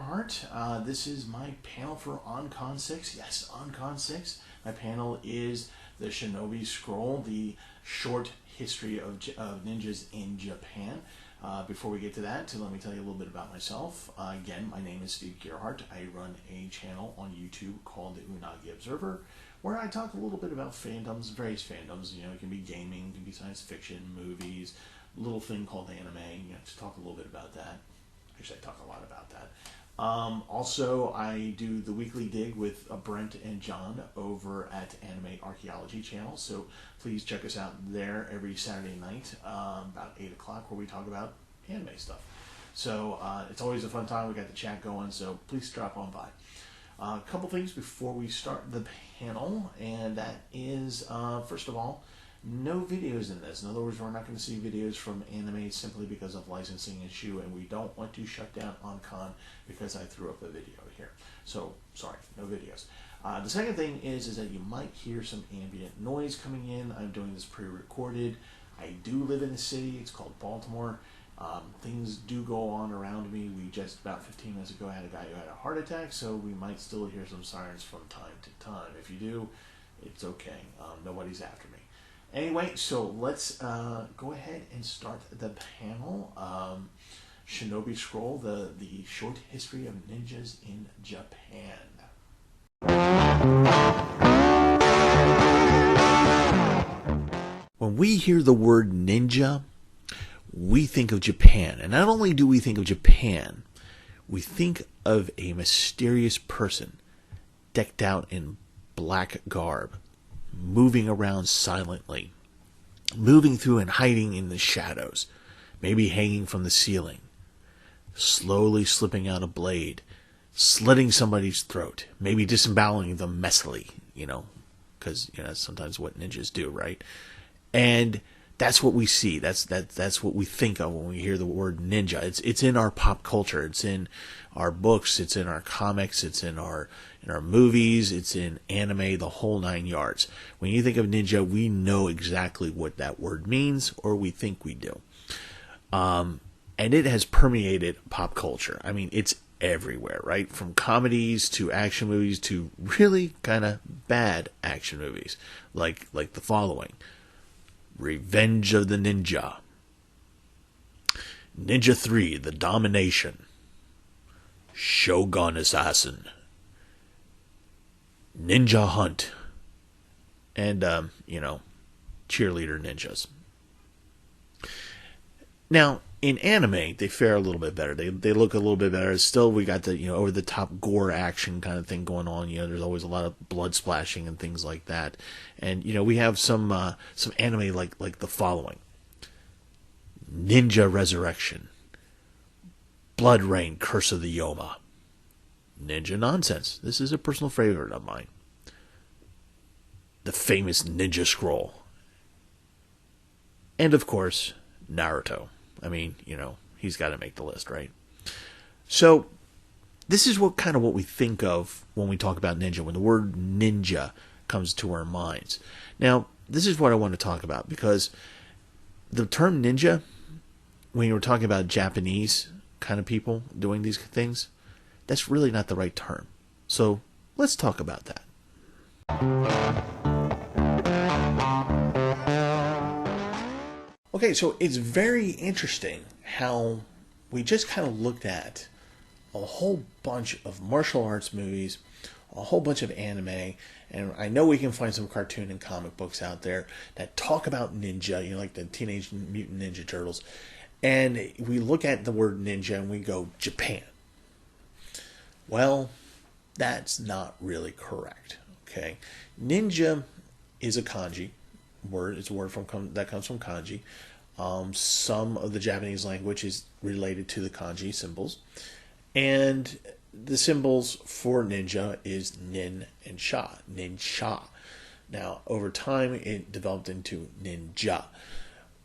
Gerhardt. This is my panel for OnCon 6. Yes, OnCon 6. My panel is the Shinobi Scroll, the short history of ninjas in Japan. Before we get to that, let me tell you a little bit about myself. Again, my name is Steve Gerhardt. I run a channel on YouTube called the Unagi Observer, where I talk a little bit about fandoms, various fandoms. You know, it can be gaming, it can be science fiction, movies, a little thing called anime. You know, to talk a little bit about that. Actually, I talk a lot about that. Also, I do the weekly dig with Brent and John over at Anime Archaeology channel. So please check us out there every Saturday night, about 8 o'clock, where we talk about anime stuff. So it's always a fun time. We got the chat going, so please drop on by. A couple things before we start the panel, and that is, first of all, no videos in this. In other words, we're not going to see videos from anime simply because of licensing issue, and we don't want to shut down OnCon because I threw up a video here. So, sorry, no videos. The second thing is that you might hear some ambient noise coming in. I'm doing this pre-recorded. I do live in a city. It's called Baltimore. Things do go on around me. We just, about 15 minutes ago, had a guy who had a heart attack, so we might still hear some sirens from time to time. If you do, it's okay. Nobody's after me. Anyway, so let's go ahead and start the panel. Shinobi Scroll, the short history of ninjas in Japan. When we hear the word ninja, we think of Japan. And not only do we think of Japan, we think of a mysterious person decked out in black garb, moving around silently, moving through and hiding in the shadows, maybe hanging from the ceiling, slowly slipping out a blade, slitting somebody's throat, maybe disemboweling them messily, because that's sometimes what ninjas do, right? And that's what we see. That's what we think of when we hear the word ninja. It's in our pop culture. It's in our books. It's in our comics. It's in our movies. It's in anime. The whole 9 yards. When you think of ninja, we know exactly what that word means, or we think we do. And it has permeated pop culture. I mean, it's everywhere, right? From comedies to action movies to really kind of bad action movies, like the following. Revenge of the Ninja, Ninja 3, The Domination, Shogun Assassin, Ninja Hunt, and, cheerleader ninjas. Now, in anime, they fare a little bit better. They look a little bit better. Still, we got the over-the-top gore action kind of thing going on. There's always a lot of blood splashing and things like that. And we have some anime like the following: Ninja Resurrection, Blood Rain, Curse of the Yoma, Ninja Nonsense. This is a personal favorite of mine. The famous Ninja Scroll, and of course, Naruto. I mean, he's got to make the list, right? So, this is what we think of when we talk about ninja, when the word ninja comes to our minds. Now, this is what I want to talk about, because the term ninja, when you were talking about Japanese kind of people doing these things, that's really not the right term. So, let's talk about that. Okay, so it's very interesting how we just kind of looked at a whole bunch of martial arts movies, a whole bunch of anime, and I know we can find some cartoon and comic books out there that talk about ninja, like the Teenage Mutant Ninja Turtles, and we look at the word ninja and we go, Japan. Well, that's not really correct, okay? Ninja is a kanji word. It's a word that comes from kanji. Some of the Japanese language is related to the kanji symbols, and the symbols for ninja is nin and sha, nin-sha. Now, over time, it developed into ninja.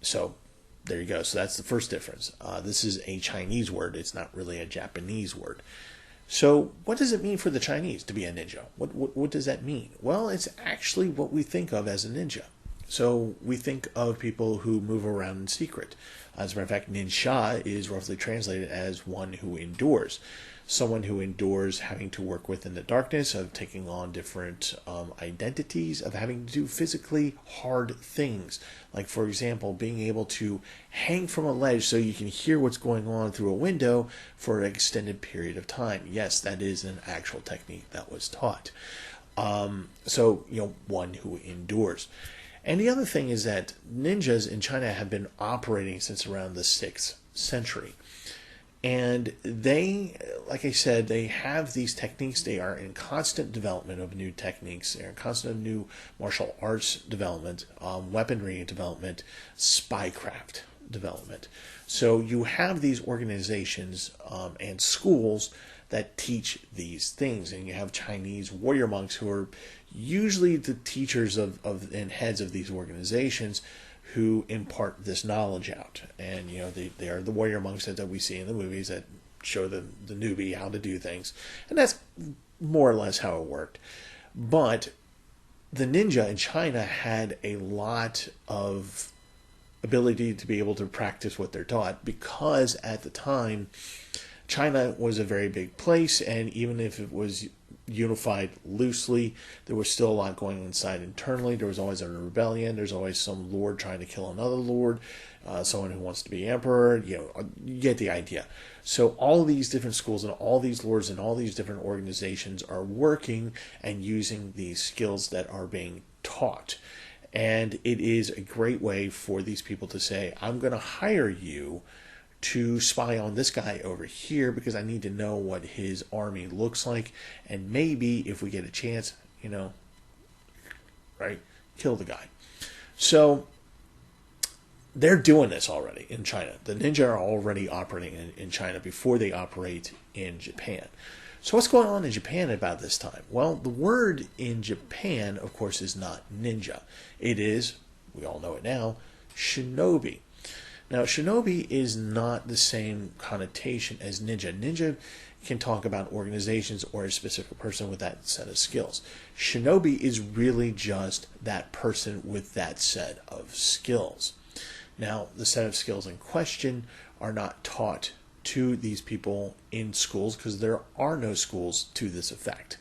So, there you go. So that's the first difference. This is a Chinese word. It's not really a Japanese word. So, what does it mean for the Chinese to be a ninja? What does that mean? Well, it's actually what we think of as a ninja. So we think of people who move around in secret. As a matter of fact, ninja is roughly translated as one who endures. Someone who endures having to work within the darkness, of taking on different identities, of having to do physically hard things. Like, for example, being able to hang from a ledge so you can hear what's going on through a window for an extended period of time. Yes, that is an actual technique that was taught. So, one who endures. And the other thing is that ninjas in China have been operating since around the 6th century. And they, like I said, they have these techniques. They are in constant development of new techniques. They're in constant new martial arts development, weaponry development, spycraft development. So you have these organizations and schools that teach these things. And you have Chinese warrior monks who are usually the teachers of and heads of these organizations, who impart this knowledge out. And, they are the warrior monks that we see in the movies that show the newbie how to do things. And that's more or less how it worked. But the ninja in China had a lot of ability to be able to practice what they're taught, because at the time, China was a very big place, and even if it was unified loosely, there was still a lot going inside internally. There was always a rebellion. There's always some lord trying to kill another lord, someone who wants to be emperor. You get the idea. So all these different schools and all these lords and all these different organizations are working and using these skills that are being taught. And it is a great way for these people to say, I'm going to hire you to spy on this guy over here because I need to know what his army looks like, and maybe if we get a chance, right, kill the guy. So they're doing this already in China. The ninja are already operating in China before they operate in Japan. So what's going on in Japan about this time? Well, the word in Japan, of course, is not ninja. It is, we all know it now, shinobi. Now, shinobi is not the same connotation as ninja. Ninja can talk about organizations or a specific person with that set of skills. Shinobi is really just that person with that set of skills. Now, the set of skills in question are not taught to these people in schools because there are no schools to this effect.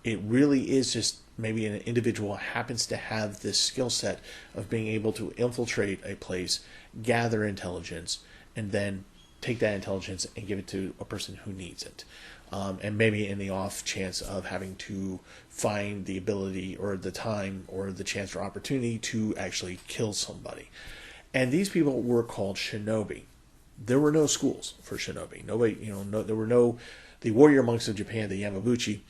It really is just maybe an individual happens to have this skill set of being able to infiltrate a place, gather intelligence, and then take that intelligence and give it to a person who needs it. And maybe in the off chance of having to find the ability or the time or the chance or opportunity to actually kill somebody. And these people were called shinobi. There were no schools for shinobi. Nobody, the warrior monks of Japan, the Yamabuchi,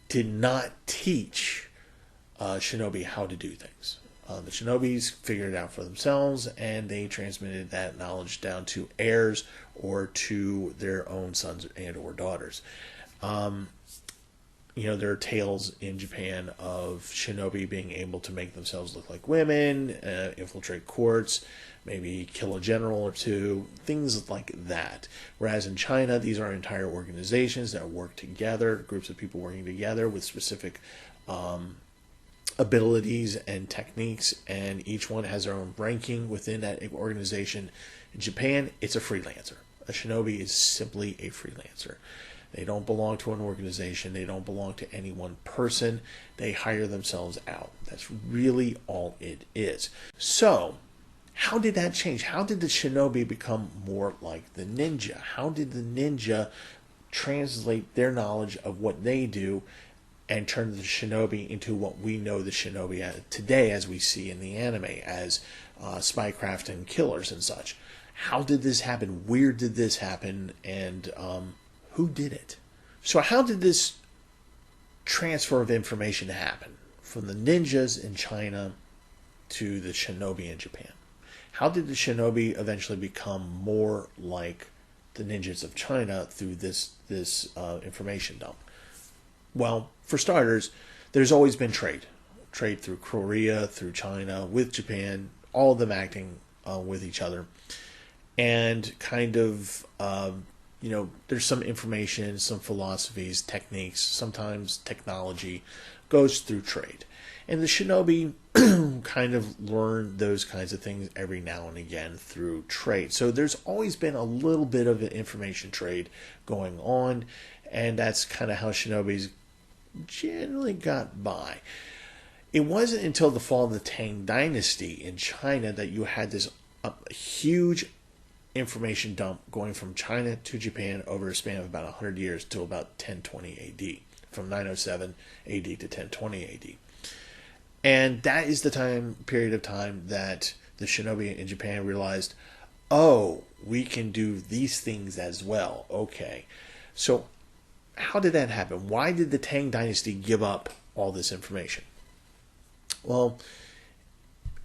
did not teach shinobi how to do things. The shinobis figured it out for themselves, and they transmitted that knowledge down to heirs or to their own sons and or daughters. There are tales in Japan of shinobi being able to make themselves look like women, infiltrate courts, maybe kill a general or two, things like that. Whereas in China, these are entire organizations that work together, groups of people working together with specific abilities and techniques, and each one has their own ranking within that organization. In Japan, it's a freelancer. A shinobi is simply a freelancer. They don't belong to an organization. They don't belong to any one person. They hire themselves out. That's really all it is. So, how did that change? How did the shinobi become more like the ninja? How did the ninja translate their knowledge of what they do and turn the shinobi into what we know the shinobi today as we see in the anime as spycraft and killers and such? How did this happen? Where did this happen? And who did it? So how did this transfer of information happen from the ninjas in China to the shinobi in Japan? How did the shinobi eventually become more like the ninjas of China through this information dump? Well, for starters, there's always been trade. Trade through Korea, through China, with Japan, all of them acting with each other. And kind of, there's some information, some philosophies, techniques, sometimes technology goes through trade. And the Shinobi kind of learn those kinds of things every now and again through trade. So there's always been a little bit of an information trade going on, and that's kind of how Shinobis generally got by. It wasn't until the fall of the Tang Dynasty in China that you had this huge information dump going from China to Japan over a span of about 100 years to about 1020 AD, from 907 AD to 1020 AD. And that is the period of time that the Shinobi in Japan realized, oh, we can do these things as well. Okay. So how did that happen? Why did the Tang Dynasty give up all this information? Well,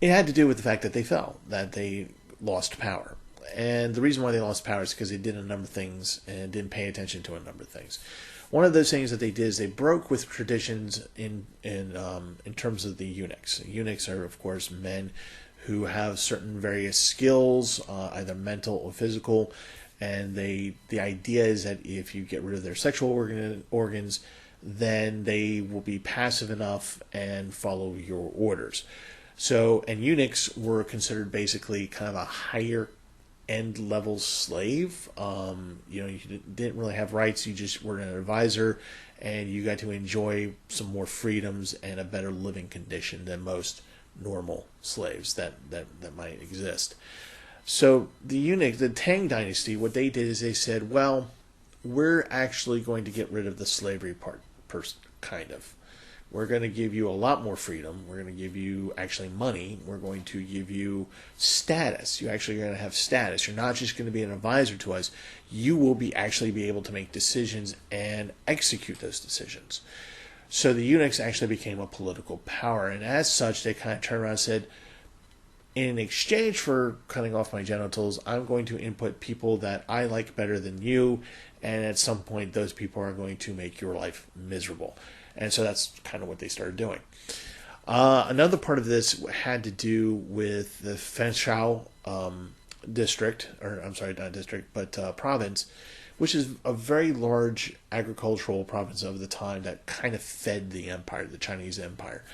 it had to do with the fact that they fell, that they lost power. And the reason why they lost power is because they did a number of things and didn't pay attention to a number of things. One of those things that they did is they broke with traditions in terms of the eunuchs. Eunuchs are, of course, men who have certain various skills, either mental or physical, and the idea is that if you get rid of their sexual organs, then they will be passive enough and follow your orders. So, and eunuchs were considered basically kind of a higher end level slave. You didn't really have rights. You just were an advisor, and you got to enjoy some more freedoms and a better living condition than most normal slaves that might exist. So the Tang Dynasty, what they did is they said, well, we're actually going to get rid of the slavery part, kind of. We're going to give you a lot more freedom. We're going to give you actually money. We're going to give you status. You're actually going to have status. You're not just going to be an advisor to us. You will actually be able to make decisions and execute those decisions. So the eunuchs actually became a political power. And as such, they kind of turned around and said, in exchange for cutting off my genitals, I'm going to input people that I like better than you. And at some point, those people are going to make your life miserable. And so that's kind of what they started doing. Another part of this had to do with the Fenshao district, or I'm sorry, not district, but province, which is a very large agricultural province of the time that kind of fed the empire, the Chinese empire.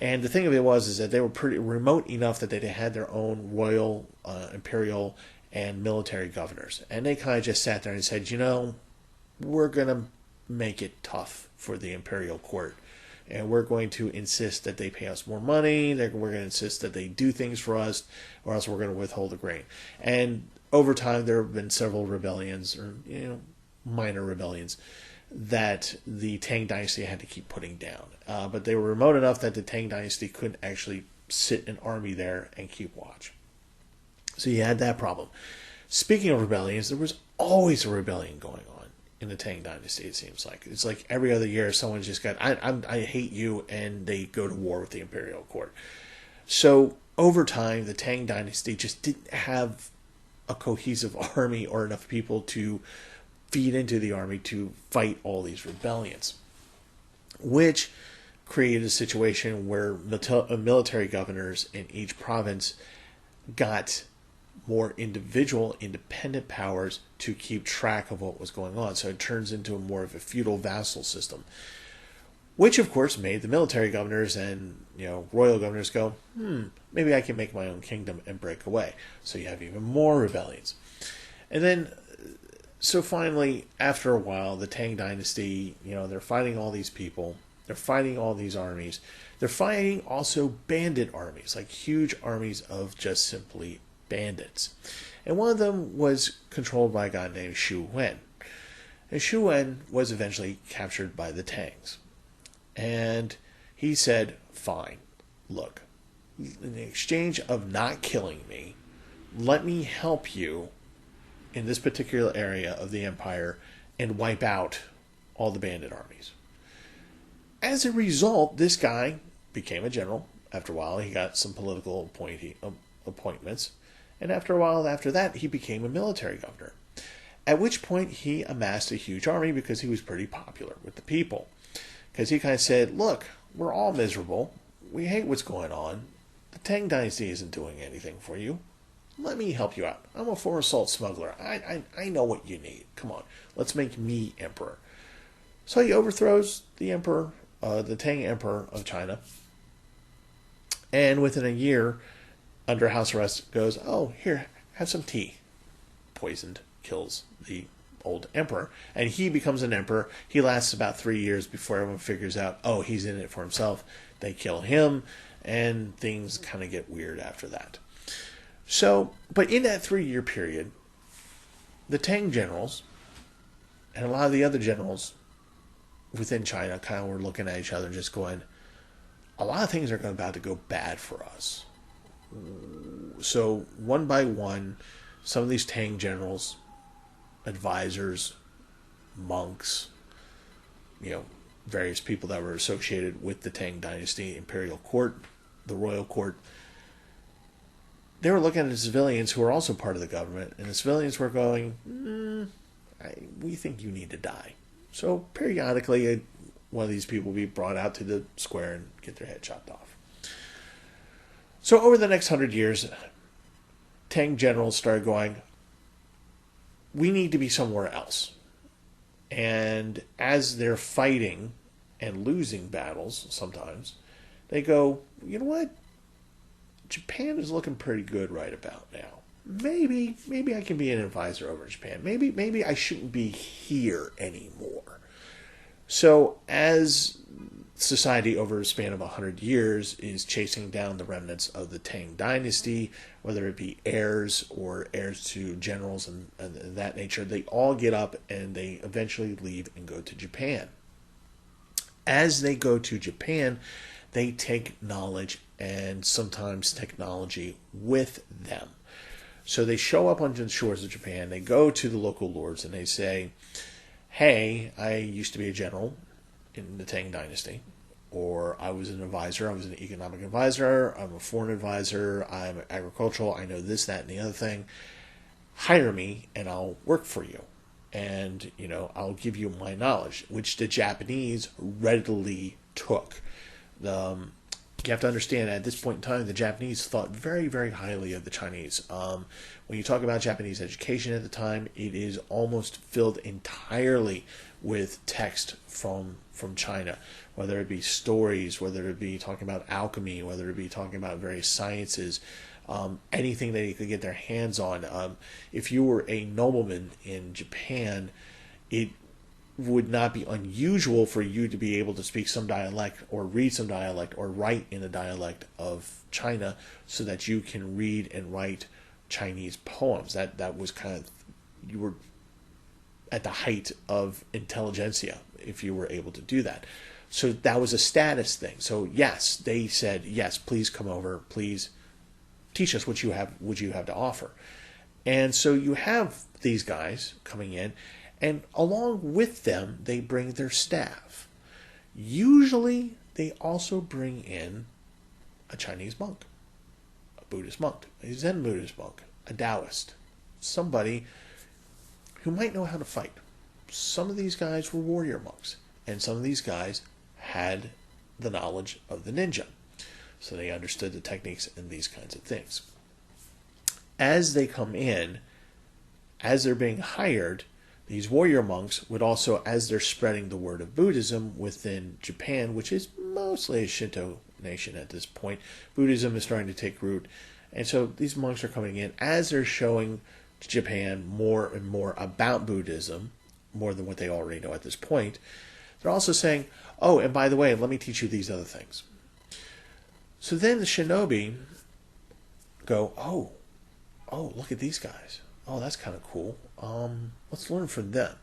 And the thing of it is that they were pretty remote enough that they had their own royal, imperial, and military governors. And they kind of just sat there and said, we're going to make it tough for the imperial court, and we're going to insist that they pay us more money. We're going to insist that they do things for us, or else we're going to withhold the grain. And over time, there have been several rebellions, or minor rebellions, that the Tang Dynasty had to keep putting down. But they were remote enough that the Tang Dynasty couldn't actually sit an army there and keep watch. So you had that problem. Speaking of rebellions, there was always a rebellion going on in the Tang Dynasty, it seems like. It's like every other year someone's just got, I hate you, and they go to war with the imperial court. So over time, the Tang Dynasty just didn't have a cohesive army or enough people to feed into the army to fight all these rebellions, which created a situation where military governors in each province got more individual, independent powers to keep track of what was going on. So it turns into more of a feudal vassal system, which of course made the military governors and royal governors go, maybe I can make my own kingdom and break away. So you have even more rebellions. And then, so finally, after a while, the Tang Dynasty, they're fighting all these people, they're fighting all these armies, they're fighting also bandit armies, like huge armies of just simply bandits. And one of them was controlled by a guy named Xu Wen. And Xu Wen was eventually captured by the Tangs. And he said, fine, look, in exchange of not killing me, let me help you in this particular area of the empire and wipe out all the bandit armies. As a result, this guy became a general. After a while, he got some political appointments. And after a while after that, he became a military governor. At which point, he amassed a huge army because he was pretty popular with the people. Because he kind of said, look, we're all miserable. We hate what's going on. The Tang Dynasty isn't doing anything for you. Let me help you out. I'm a foreign salt smuggler. I know what you need. Come on, let's make me emperor. So he overthrows the emperor the Tang Emperor of China, and within a year, under house arrest, goes, "Oh, here, have some tea." Poisoned, kills the old emperor, and he becomes an emperor. He lasts about 3 years before everyone figures out, oh, he's in it for himself. They kill him, and things kind of get weird after that. So, but in that 3-year period, the Tang generals and a lot of the other generals within China kind of were looking at each other and just going, a lot of things are about to go bad for us. So one by one, some of these Tang generals, advisors, monks, various people that were associated with the Tang dynasty, imperial court, the royal court, they were looking at the civilians who were also part of the government, and the civilians were going, we think you need to die. So periodically, one of these people will be brought out to the square and get their head chopped off. So over the next 100 years, Tang generals started going, we need to be somewhere else. And as they're fighting and losing battles sometimes, they go, you know what? Japan is looking pretty good right about now. Maybe I can be an advisor over in Japan. Maybe I shouldn't be here anymore. So as society over a span of 100 years is chasing down the remnants of the Tang dynasty, whether it be heirs or heirs to generals and that nature, they all get up and they eventually leave and go to Japan. As they go to Japan, they take knowledge and sometimes technology with them. So they show up on the shores of Japan, they go to the local lords and they say, hey, I used to be a general in the Tang dynasty, or I was an advisor, I was an economic advisor, I'm a foreign advisor, I'm agricultural, I know this, that, and the other thing. Hire me and I'll work for you. And, I'll give you my knowledge, which the Japanese readily took. You have to understand, at this point in time, the Japanese thought very, very highly of the Chinese. When you talk about Japanese education at the time, it is almost filled entirely with text from China, whether it be stories, whether it be talking about alchemy, whether it be talking about various sciences, anything that you could get their hands on. If you were a nobleman in Japan, it would not be unusual for you to be able to speak some dialect or read some dialect or write in a dialect of China so that you can read and write Chinese poems. That was kind of, you were at the height of intelligentsia if you were able to do that. So that was a status thing. So yes, they said, yes, please come over, please teach us what you have to offer. And so you have these guys coming in, and along with them, they bring their staff. Usually, they also bring in a Chinese monk, a Buddhist monk, a Zen Buddhist monk, a Taoist, somebody who might know how to fight. Some of these guys were warrior monks, and some of these guys had the knowledge of the ninja. So they understood the techniques and these kinds of things. As they come in, as they're being hired, these warrior monks would also, as they're spreading the word of Buddhism within Japan, which is mostly a Shinto nation at this point, Buddhism is starting to take root. And so these monks are coming in, as they're showing Japan more and more about Buddhism, more than what they already know at this point, they're also saying, oh, and by the way, let me teach you these other things. So then the Shinobi go, oh, look at these guys. Oh, that's kind of cool. Let's learn from them.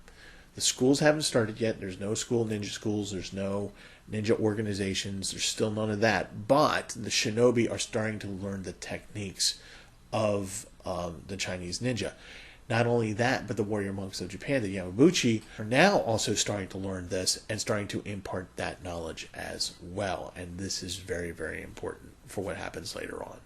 The schools haven't started yet. There's no school ninja schools. There's no ninja organizations. There's still none of that. But the Shinobi are starting to learn the techniques of the Chinese ninja. Not only that, but the warrior monks of Japan, the Yamabuchi, are now also starting to learn this and starting to impart that knowledge as well. And this is very, very important for what happens later on.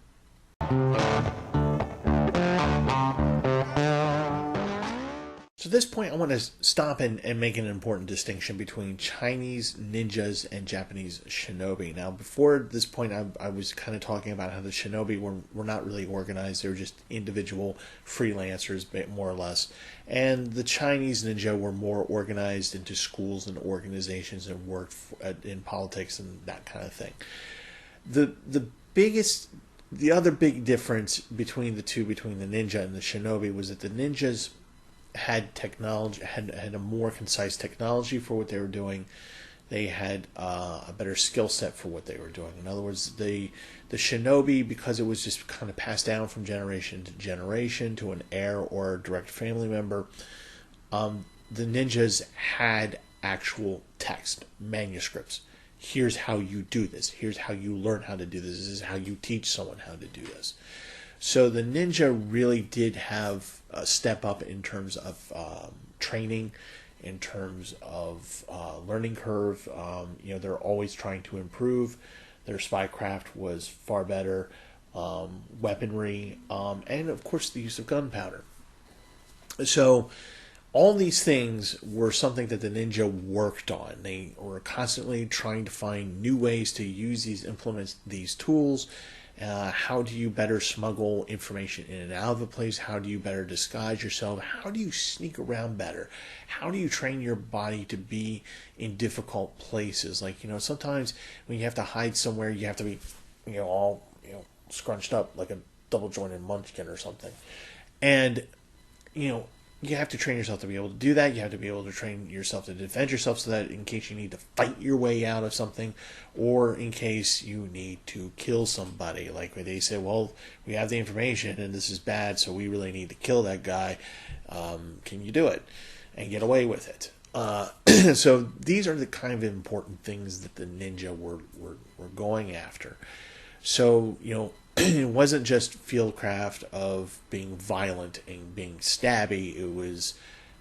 So this point, I want to stop and make an important distinction between Chinese ninjas and Japanese shinobi. Now, before this point, I was kind of talking about how the shinobi were not really organized. They were just individual freelancers, more or less. And the Chinese ninja were more organized into schools and organizations and worked in politics and that kind of thing. The other big difference between the two, between the ninja and the shinobi, was that the ninjas had technology, had a more concise technology for what they were doing. They had a better skill set for what they were doing. In other words, the shinobi, because it was just kind of passed down from generation to generation to an heir or a direct family member, the ninjas had actual text, manuscripts. Here's how you do this. Here's how you learn how to do this. This is how you teach someone how to do this. So the ninja really did have a step up in terms of training, in terms of learning curve. They're always trying to improve. Their spycraft was far better, weaponry, and of course the use of gunpowder. So all these things were something that the ninja worked on. They were constantly trying to find new ways to use these implements, these tools. How do you better smuggle information in and out of a place? How do you better disguise yourself? How do you sneak around better? How do you train your body to be in difficult places? Like, sometimes when you have to hide somewhere, you have to be, all, scrunched up like a double jointed munchkin or something. And, you have to train yourself to be able to do that. You have to be able to train yourself to defend yourself so that in case you need to fight your way out of something, or in case you need to kill somebody. Like where they say, well, we have the information and this is bad, so we really need to kill that guy. Can you do it and get away with it? So these are the kind of important things that the ninja were going after. So, it wasn't just fieldcraft of being violent and being stabby. It was,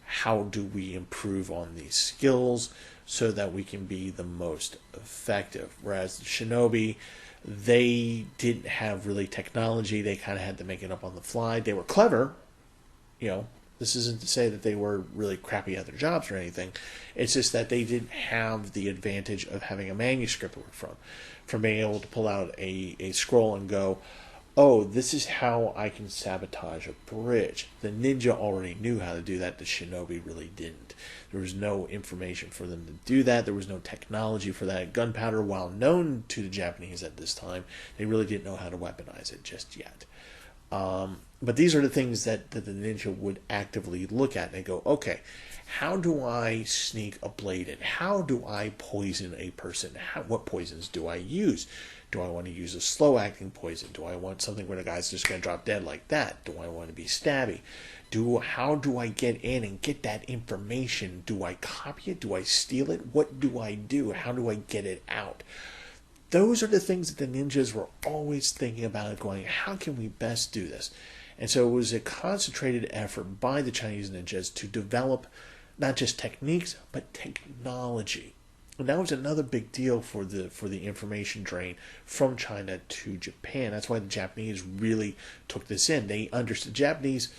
how do we improve on these skills so that we can be the most effective? Whereas the shinobi, they didn't have really technology. They kind of had to make it up on the fly. They were clever. This isn't to say that they were really crappy at their jobs or anything. It's just that they didn't have the advantage of having a manuscript to work from being able to pull out a scroll and go, oh, this is how I can sabotage a bridge. The ninja already knew how to do that. The shinobi really didn't. There was no information for them to do that. There was no technology for that. Gunpowder, while known to the Japanese at this time, they really didn't know how to weaponize it just yet. But these are the things that the ninja would actively look at and go, okay, how do I sneak a blade in? How do I poison a person? What poisons do I use? Do I want to use a slow-acting poison? Do I want something where the guy's just going to drop dead like that? Do I want to be stabby? How do I get in and get that information? Do I copy it? Do I steal it? What do I do? How do I get it out? Those are the things that the ninjas were always thinking about, going, how can we best do this? And so it was a concentrated effort by the Chinese ninjas to develop not just techniques, but technology. And that was another big deal for the information drain from China to Japan. That's why the Japanese really took this in. They understood. Japanese,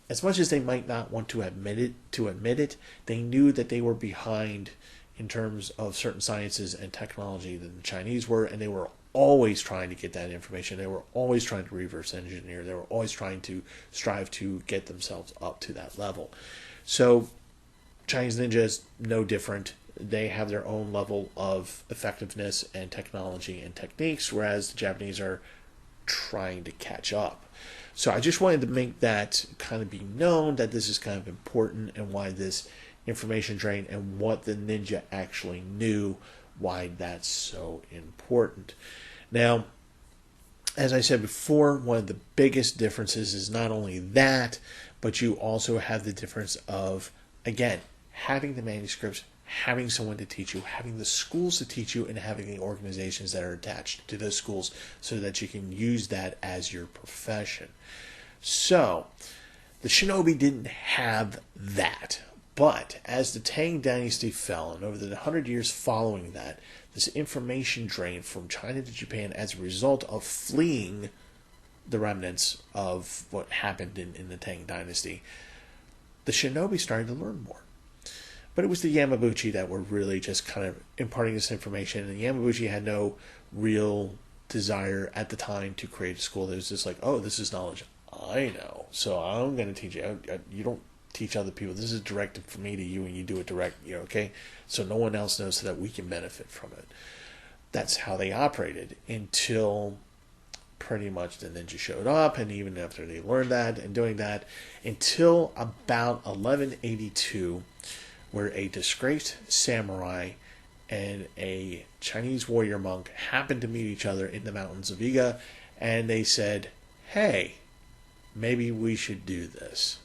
as much as they might not want to admit it, they knew that they were behind in terms of certain sciences and technology than the Chinese were, and they were always trying to get that information. They were always trying to reverse engineer. They were always trying to strive to get themselves up to that level. So Chinese ninjas, no different. They have their own level of effectiveness and technology and techniques, whereas the Japanese are trying to catch up. So I just wanted to make that kind of be known, that this is kind of important, and why this information drain and what the ninja actually knew, why that's so important. Now, as I said before, one of the biggest differences is not only that, but you also have the difference of, again, having the manuscripts, having someone to teach you, having the schools to teach you, and having the organizations that are attached to those schools so that you can use that as your profession. So, the shinobi didn't have that. But as the Tang Dynasty fell, and over the 100 years following that, this information drain from China to Japan as a result of fleeing the remnants of what happened in the Tang Dynasty, the Shinobi started to learn more. But it was the Yamabuchi that were really just kind of imparting this information. And Yamabuchi had no real desire at the time to create a school. It was just like, oh, this is knowledge I know, so I'm going to teach you. You don't teach other people. This is directed from me to you, and you do it direct, okay? So no one else knows, so that we can benefit from it. That's how they operated until pretty much the ninja showed up, and even after they learned that and doing that, until about 1182, where a disgraced samurai and a Chinese warrior monk happened to meet each other in the mountains of Iga, and they said, hey, maybe we should do this.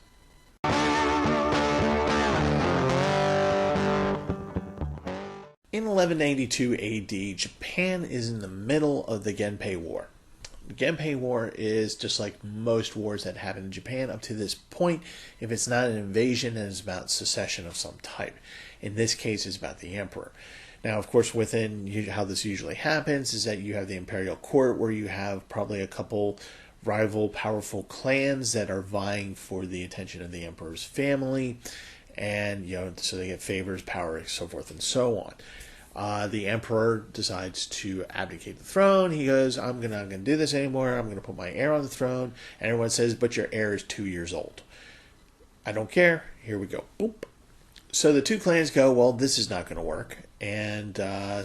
In 1182 AD, Japan is in the middle of the Genpei War. The Genpei War is just like most wars that happen in Japan up to this point. If it's not an invasion, then it's about secession of some type. In this case, it's about the emperor. Now, of course, within how this usually happens is that you have the imperial court, where you have probably a couple rival powerful clans that are vying for the attention of the emperor's family, and so they get favors, power, so forth and so on. The emperor decides to abdicate the throne. He goes, I'm not going to do this anymore. I'm going to put my heir on the throne. And everyone says, but your heir is 2 years old. I don't care. Here we go. Boop. So the two clans go, well, this is not going to work. And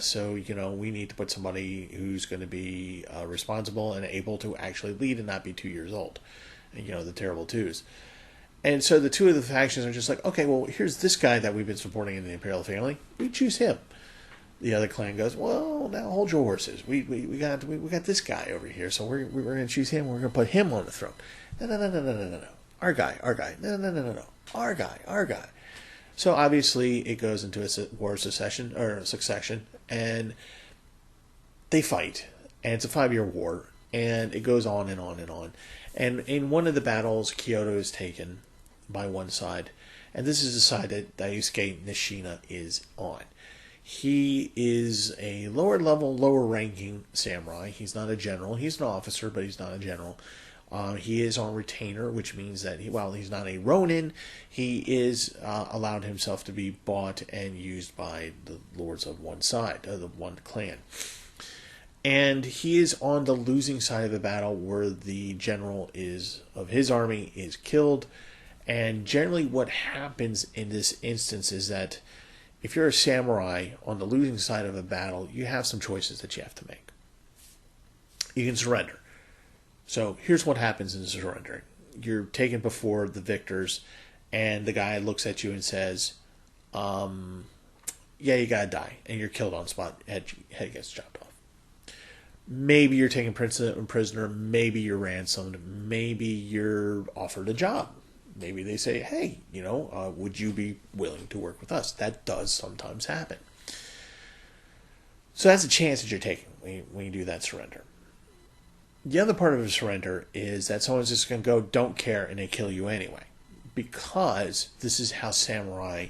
so we need to put somebody who's going to be responsible and able to actually lead and not be 2 years old. And, the terrible twos. And so the two of the factions are just like, okay, well, here's this guy that we've been supporting in the imperial family. We choose him. The other clan goes, well, now hold your horses. We got this guy over here, so we're going to choose him. We're going to put him on the throne. No. Our guy. No. Our guy. So obviously it goes into a war of succession, and they fight, and it's a 5-year war, and it goes on and on and on. And in one of the battles, Kyoto is taken by one side, and this is the side that Daisuke Nishina is on. He is a lower ranking samurai. He's not a general. He's an officer, but he's not a general. He is on retainer, which means that while he's not a ronin, he is allowed himself to be bought and used by the lords of one side, of the one clan. And he is on the losing side of the battle, where the general of his army is killed. And generally what happens in this instance is that if you're a samurai on the losing side of a battle, you have some choices that you have to make. You can surrender. So here's what happens in surrendering. You're taken before the victors, and the guy looks at you and says, yeah, you gotta die. And you're killed on spot. Head gets chopped off. Maybe you're taken prisoner. Maybe you're ransomed. Maybe you're offered a job. Maybe they say, hey, would you be willing to work with us? That does sometimes happen. So that's a chance that you're taking when you do that surrender. The other part of a surrender is that someone's just going to go, don't care, and they kill you anyway. Because this is how samurai,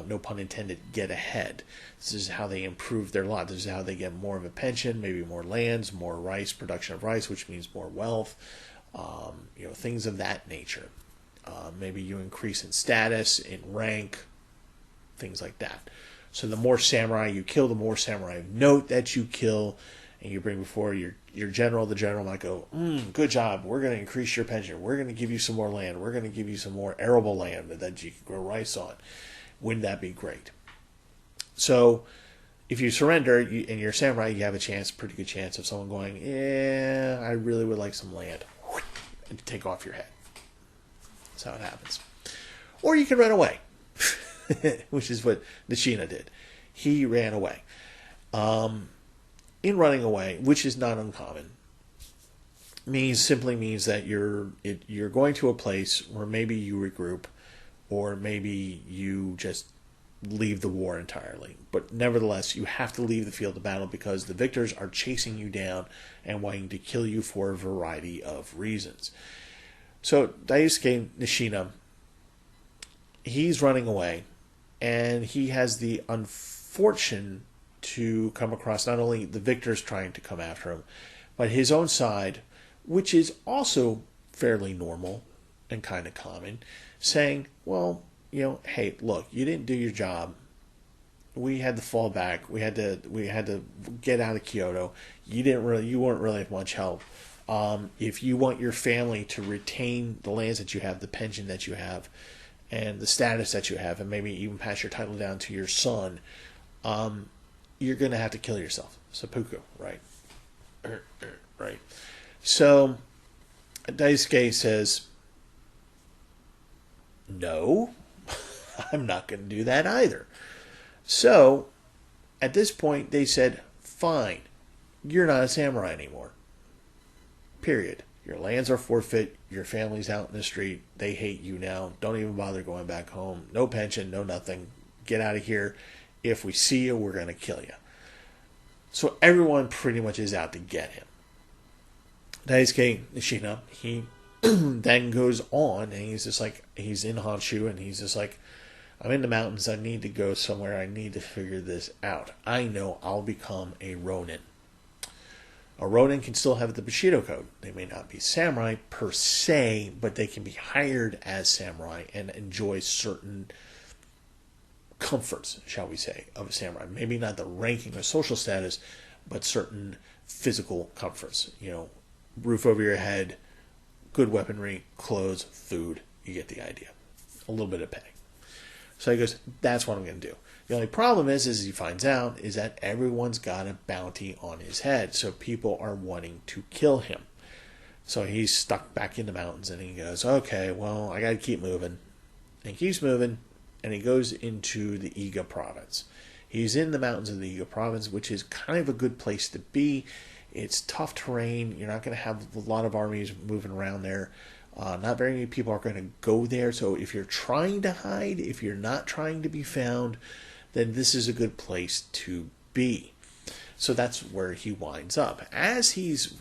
no pun intended, get ahead. This is how they improve their lot. This is how they get more of a pension, maybe more lands, more rice, production of rice, which means more wealth, things of that nature. Maybe you increase in status, in rank, things like that. So the more samurai you kill, the more samurai of note that you kill, and you bring before your general. The general might go, good job, we're going to increase your pension. We're going to give you some more land. We're going to give you some more arable land that you can grow rice on. Wouldn't that be great? So if you surrender and you're a samurai, you have a pretty good chance of someone going, yeah, I really would like some land, and take off your head. That's how it happens. Or you can run away, which is what Nishina did. He ran away. In running away, which is not uncommon, simply means that you're going to a place where maybe you regroup, or maybe you just leave the war entirely. But nevertheless, you have to leave the field of battle because the victors are chasing you down and wanting to kill you for a variety of reasons. So Daisuke Nishina, he's running away, and he has the unfortune to come across not only the victors trying to come after him, but his own side, which is also fairly normal and kind of common, saying, well, hey, look, you didn't do your job. We had to fall back. We had to get out of Kyoto. You weren't really of much help. If you want your family to retain the lands that you have, the pension that you have, and the status that you have, and maybe even pass your title down to your son, you're going to have to kill yourself. Seppuku, right? Right. So Daisuke says, no, I'm not going to do that either. So at this point, they said, fine, you're not a samurai anymore. Period. Your lands are forfeit. Your family's out in the street. They hate you now. Don't even bother going back home. No pension, no nothing. Get out of here. If we see you, we're going to kill you. So everyone pretty much is out to get him. Daisuke Nishina, he then goes on, and he's in Honshu, and he's just like, I'm in the mountains. I need to go somewhere. I need to figure this out. I know I'll become a Ronin. A Ronin can still have the Bushido code. They may not be samurai per se, but they can be hired as samurai and enjoy certain comforts, shall we say, of a samurai. Maybe not the ranking or social status, but certain physical comforts. Roof over your head, good weaponry, clothes, food. You get the idea. A little bit of pay. So he goes, that's what I'm going to do. The only problem is he finds out, is that everyone's got a bounty on his head. So people are wanting to kill him. So he's stuck back in the mountains, and he goes, okay, well, I got to keep moving. And he keeps moving, and he goes into the Iga province. He's in the mountains of the Iga province, which is kind of a good place to be. It's tough terrain. You're not going to have a lot of armies moving around there. Not very many people are going to go there. So if you're trying to hide, if you're not trying to be found, then this is a good place to be. So that's where he winds up. As he's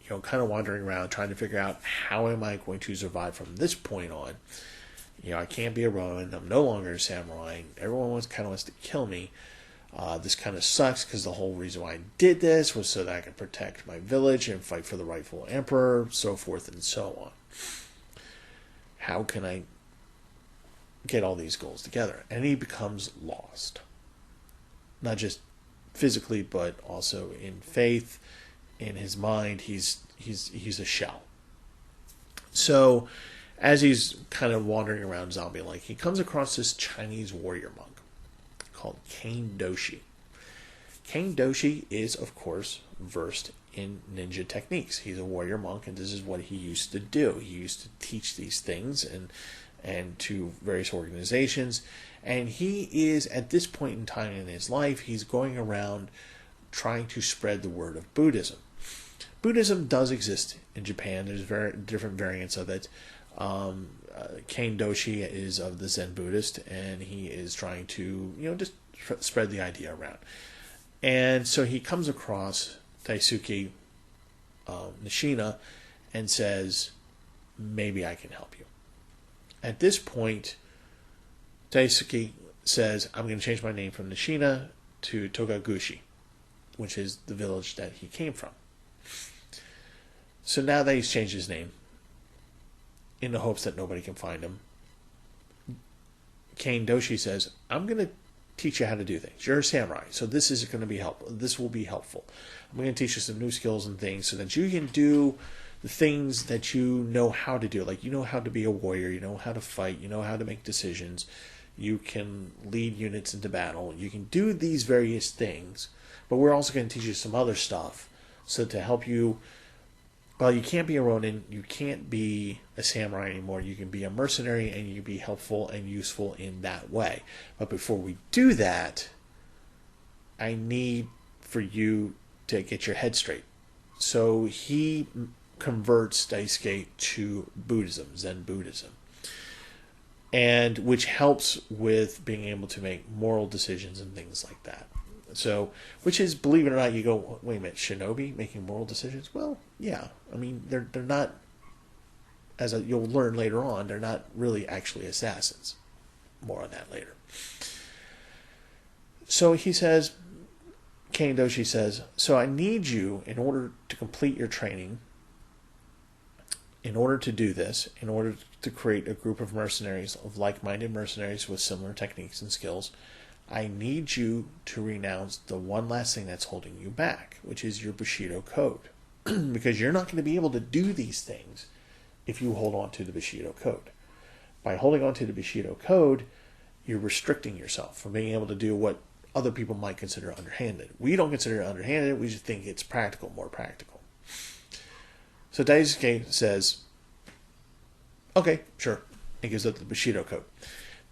kind of wandering around trying to figure out, how am I going to survive from this point on? I can't be a Ronin. I'm no longer a samurai. Everyone wants to kill me. This kind of sucks, because the whole reason why I did this was so that I could protect my village and fight for the rightful emperor, so forth and so on. How can I get all these goals together? And he becomes lost. Not just physically, but also in faith, in his mind. He's a shell. So as he's kind of wandering around zombie-like, he comes across this Chinese warrior monk called Kane Doshi. Kane Doshi is, of course, versed in ninja techniques. He's a warrior monk, and this is what he used to do. He used to teach these things and to various organizations. And he is, at this point in time in his life, he's going around trying to spread the word of Buddhism. Buddhism does exist in Japan. There's very different variants of it. Kane Doshi is of the Zen Buddhist, and he is trying to, just spread the idea around. And so he comes across Daisuke Nishina and says, maybe I can help you. At this point, Daisuke says, I'm going to change my name from Nishina to Togagushi, which is the village that he came from. So now that he's changed his name, in the hopes that nobody can find him, Kane Doshi says, I'm going to teach you how to do things. You're a samurai, so this is going to be helpful. This will be helpful. I'm going to teach you some new skills and things so that you can do the things that you know how to do. Like, you know how to be a warrior, you know how to fight, you know how to make decisions, you can lead units into battle, you can do these various things, but we're also going to teach you some other stuff so to help you. Well, you can't be a Ronin, you can't be a samurai anymore, you can be a mercenary, and you can be helpful and useful in that way. But before we do that, I need for you to get your head straight. So he converts Daisuke to Buddhism, Zen Buddhism, and which helps with being able to make moral decisions and things like that. So, which is, believe it or not, you go, wait a minute, Shinobi making moral decisions? Well, yeah. I mean, they're not, you'll learn later on, they're not really actually assassins. More on that later. So he says, Kane Doshi says, so I need you, in order to complete your training, in order to do this, in order to create a group of mercenaries, of like-minded mercenaries with similar techniques and skills, I need you to renounce the one last thing that's holding you back, which is your Bushido code. Because you're not going to be able to do these things if you hold on to the Bushido code. By holding on to the Bushido code, you're restricting yourself from being able to do what other people might consider underhanded. We don't consider it underhanded, we just think it's practical, more practical. So Daisuke says, okay, sure, and gives up the Bushido code.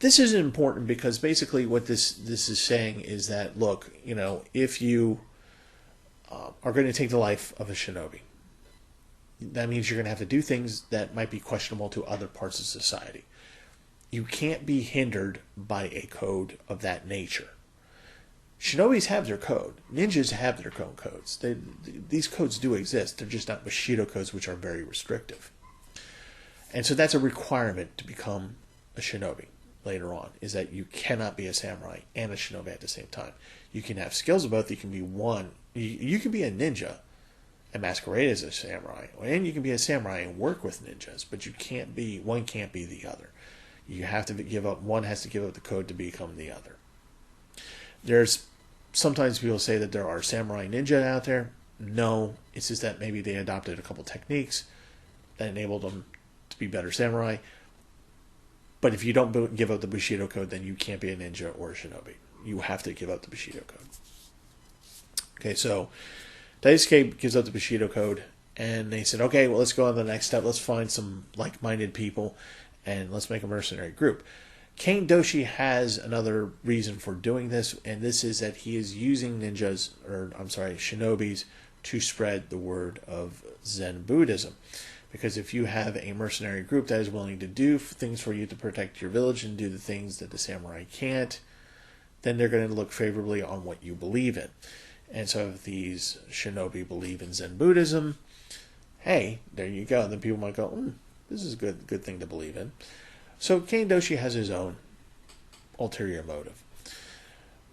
This is important because basically what this is saying is that, look, if you are going to take the life of a shinobi, that means you're going to have to do things that might be questionable to other parts of society. You can't be hindered by a code of that nature. Shinobis have their code. Ninjas have their own codes. These codes do exist. They're just not Bushido codes, which are very restrictive. And so that's a requirement to become a shinobi later on, is that you cannot be a samurai and a shinobi at the same time. You can have skills of both. You can be one. You can be a ninja and masquerade as a samurai, and you can be a samurai and work with ninjas, but one can't be the other. You have to give up, one has to give up the code to become the other. There's sometimes people say that there are samurai ninja out there. No, it's just that maybe they adopted a couple techniques that enabled them to be better samurai. But if you don't give up the Bushido code, then you can't be a ninja or a shinobi. You have to give up the Bushido code. Okay, so Daisuke gives up the Bushido code, and they said, okay, well, let's go on to the next step. Let's find some like-minded people, and let's make a mercenary group. Kane Doshi has another reason for doing this, and this is that he is using shinobis to spread the word of Zen Buddhism. Because if you have a mercenary group that is willing to do things for you to protect your village and do the things that the samurai can't, then they're going to look favorably on what you believe in. And so if these shinobi believe in Zen Buddhism, hey, there you go. Then people might go, this is a good thing to believe in. So Kane Doshi has his own ulterior motive.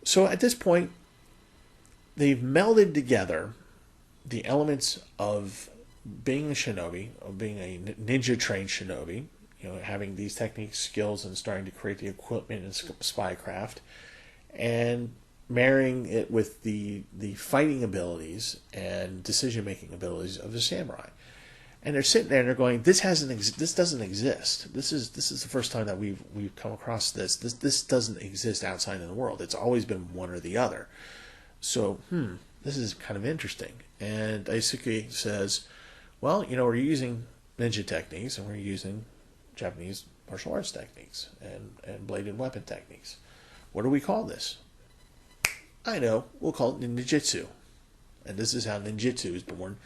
So at this point, they've melded together the elements of being a shinobi, of being a ninja-trained shinobi, having these techniques, skills, and starting to create the equipment and spycraft, and marrying it with the fighting abilities and decision-making abilities of the samurai. And they're sitting there and they're going, this doesn't exist. This is the first time that we've come across this. This doesn't exist outside in the world. It's always been one or the other. So, this is kind of interesting. And Daisuke says, well, we're using ninja techniques and we're using Japanese martial arts techniques and bladed weapon techniques. What do we call this? I know, we'll call it ninjutsu. And this is how ninjutsu is born.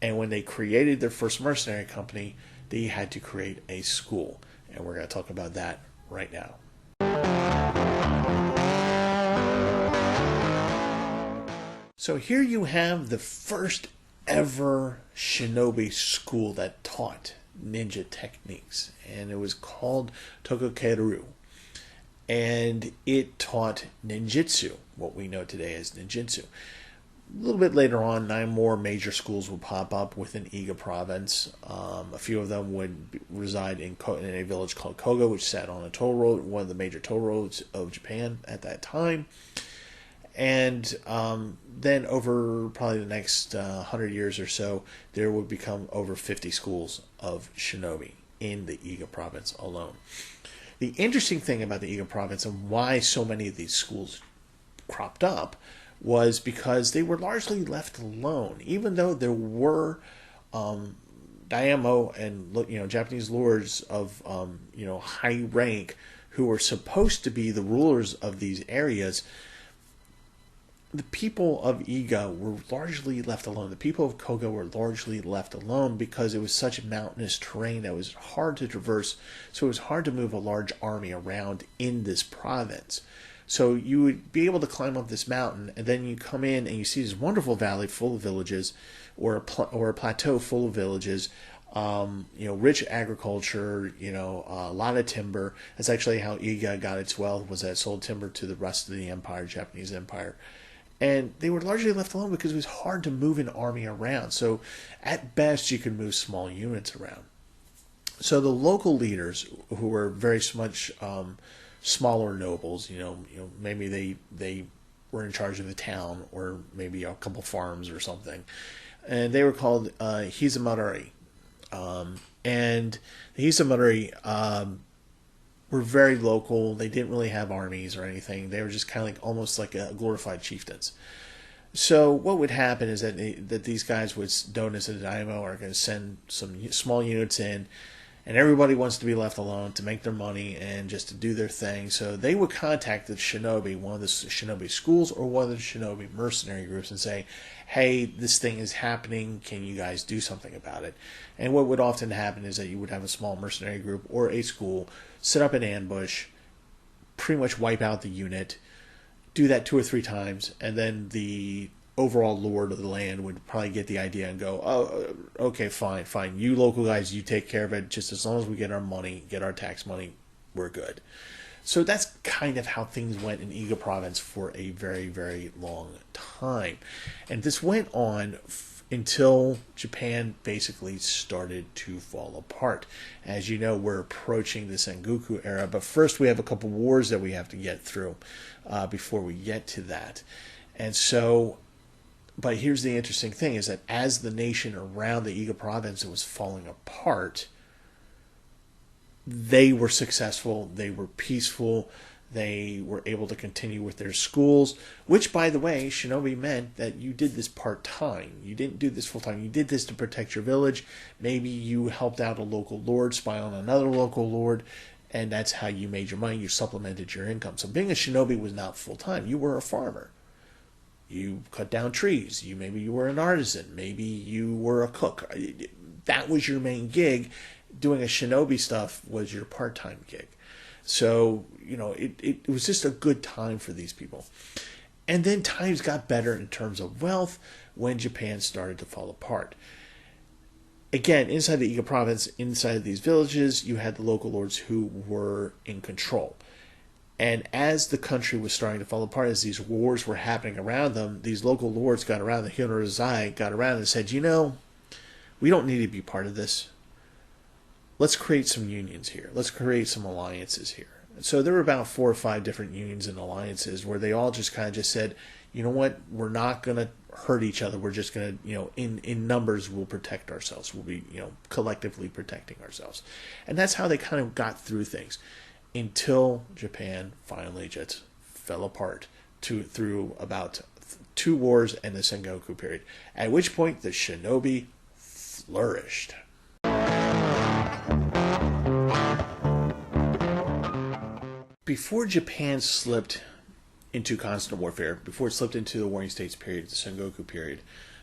And when they created their first mercenary company, they had to create a school. And we're going to talk about that right now. So here you have the first ever shinobi school that taught ninja techniques. And it was called Tokukeru. And it taught ninjutsu, what we know today as ninjutsu. A little bit later on, 9 more major schools would pop up within Iga province. A few of them would reside in a village called Koga, which sat on a toll road, one of the major toll roads of Japan at that time. And then over probably the next 100 years or so, there would become over 50 schools of shinobi in the Iga province alone. The interesting thing about the Iga province and why so many of these schools cropped up was because they were largely left alone, even though there were daimyo and Japanese lords of high rank who were supposed to be the rulers of these areas. The people of Iga were largely left alone. The people of Koga were largely left alone because it was such mountainous terrain that was hard to traverse, so it was hard to move a large army around in this province. So you would be able to climb up this mountain, and then you come in and you see this wonderful valley full of villages, or a plateau full of villages, rich agriculture, a lot of timber. That's actually how Iga got its wealth, was that it sold timber to the rest of the empire, Japanese empire. And they were largely left alone because it was hard to move an army around. So at best, you could move small units around. So the local leaders, who were very much smaller nobles, maybe they were in charge of the town or maybe a couple farms or something, and they were called Hizamadari. And the Hizamadari were very local. They didn't really have armies or anything. They were just kind of like almost like a glorified chieftains. So what would happen is that these guys would, known as the daimyo, are going to send some small units in, and everybody wants to be left alone to make their money and just to do their thing. So they would contact the shinobi, one of the shinobi schools or one of the shinobi mercenary groups, and say, hey, this thing is happening. Can you guys do something about it? And what would often happen is that you would have a small mercenary group or a school set up an ambush, pretty much wipe out the unit, do that 2 or 3 times, and then the overall lord of the land would probably get the idea and go, oh, okay, fine. You local guys, you take care of it. Just as long as we get our money, get our tax money, we're good. So that's kind of how things went in Iga province for a very, very long time. And this went on until Japan basically started to fall apart. As you know, we're approaching the Sengoku era, but first we have a couple wars that we have to get through before we get to that. And so, but here's the interesting thing, is that as the nation around the Iga province was falling apart, they were successful, they were peaceful, they were able to continue with their schools, which, by the way, shinobi meant that you did this part-time. You didn't do this full-time. You did this to protect your village. Maybe you helped out a local lord, spy on another local lord, and that's how you made your money. You supplemented your income. So being a shinobi was not full-time. You were a farmer. You cut down trees. Maybe you were an artisan. Maybe you were a cook. That was your main gig. Doing a shinobi stuff was your part-time gig. So, it was just a good time for these people. And then times got better in terms of wealth when Japan started to fall apart. Again, inside the Iga province, inside these villages, you had the local lords who were in control. And as the country was starting to fall apart, as these wars were happening around them, these local lords got around, the Hyonorizai got around and said, we don't need to be part of this. Let's create some unions here. Let's create some alliances here. So there were about 4 or 5 different unions and alliances where they all just kind of just said, you know what, we're not going to hurt each other. We're just going to, in numbers, we'll protect ourselves. We'll be, collectively protecting ourselves. And that's how they kind of got through things until Japan finally just fell apart through about 2 wars and the Sengoku period, at which point the shinobi flourished. Before Japan slipped into constant warfare, before it slipped into the Warring States period, the Sengoku period,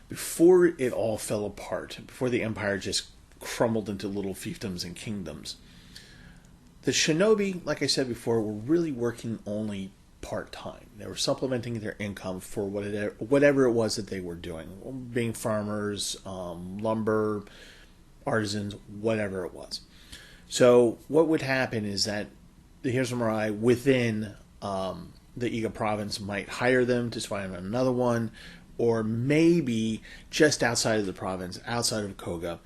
before it all fell apart, before the empire just crumbled into little fiefdoms and kingdoms, the shinobi, like I said before, were really working only part-time. They were supplementing their income for whatever it was that they were doing, being farmers, lumber, artisans, whatever it was. So what would happen is that the Hizamadari within the Iga province might hire them to spy on another one, or maybe just outside of the province, outside of Koga,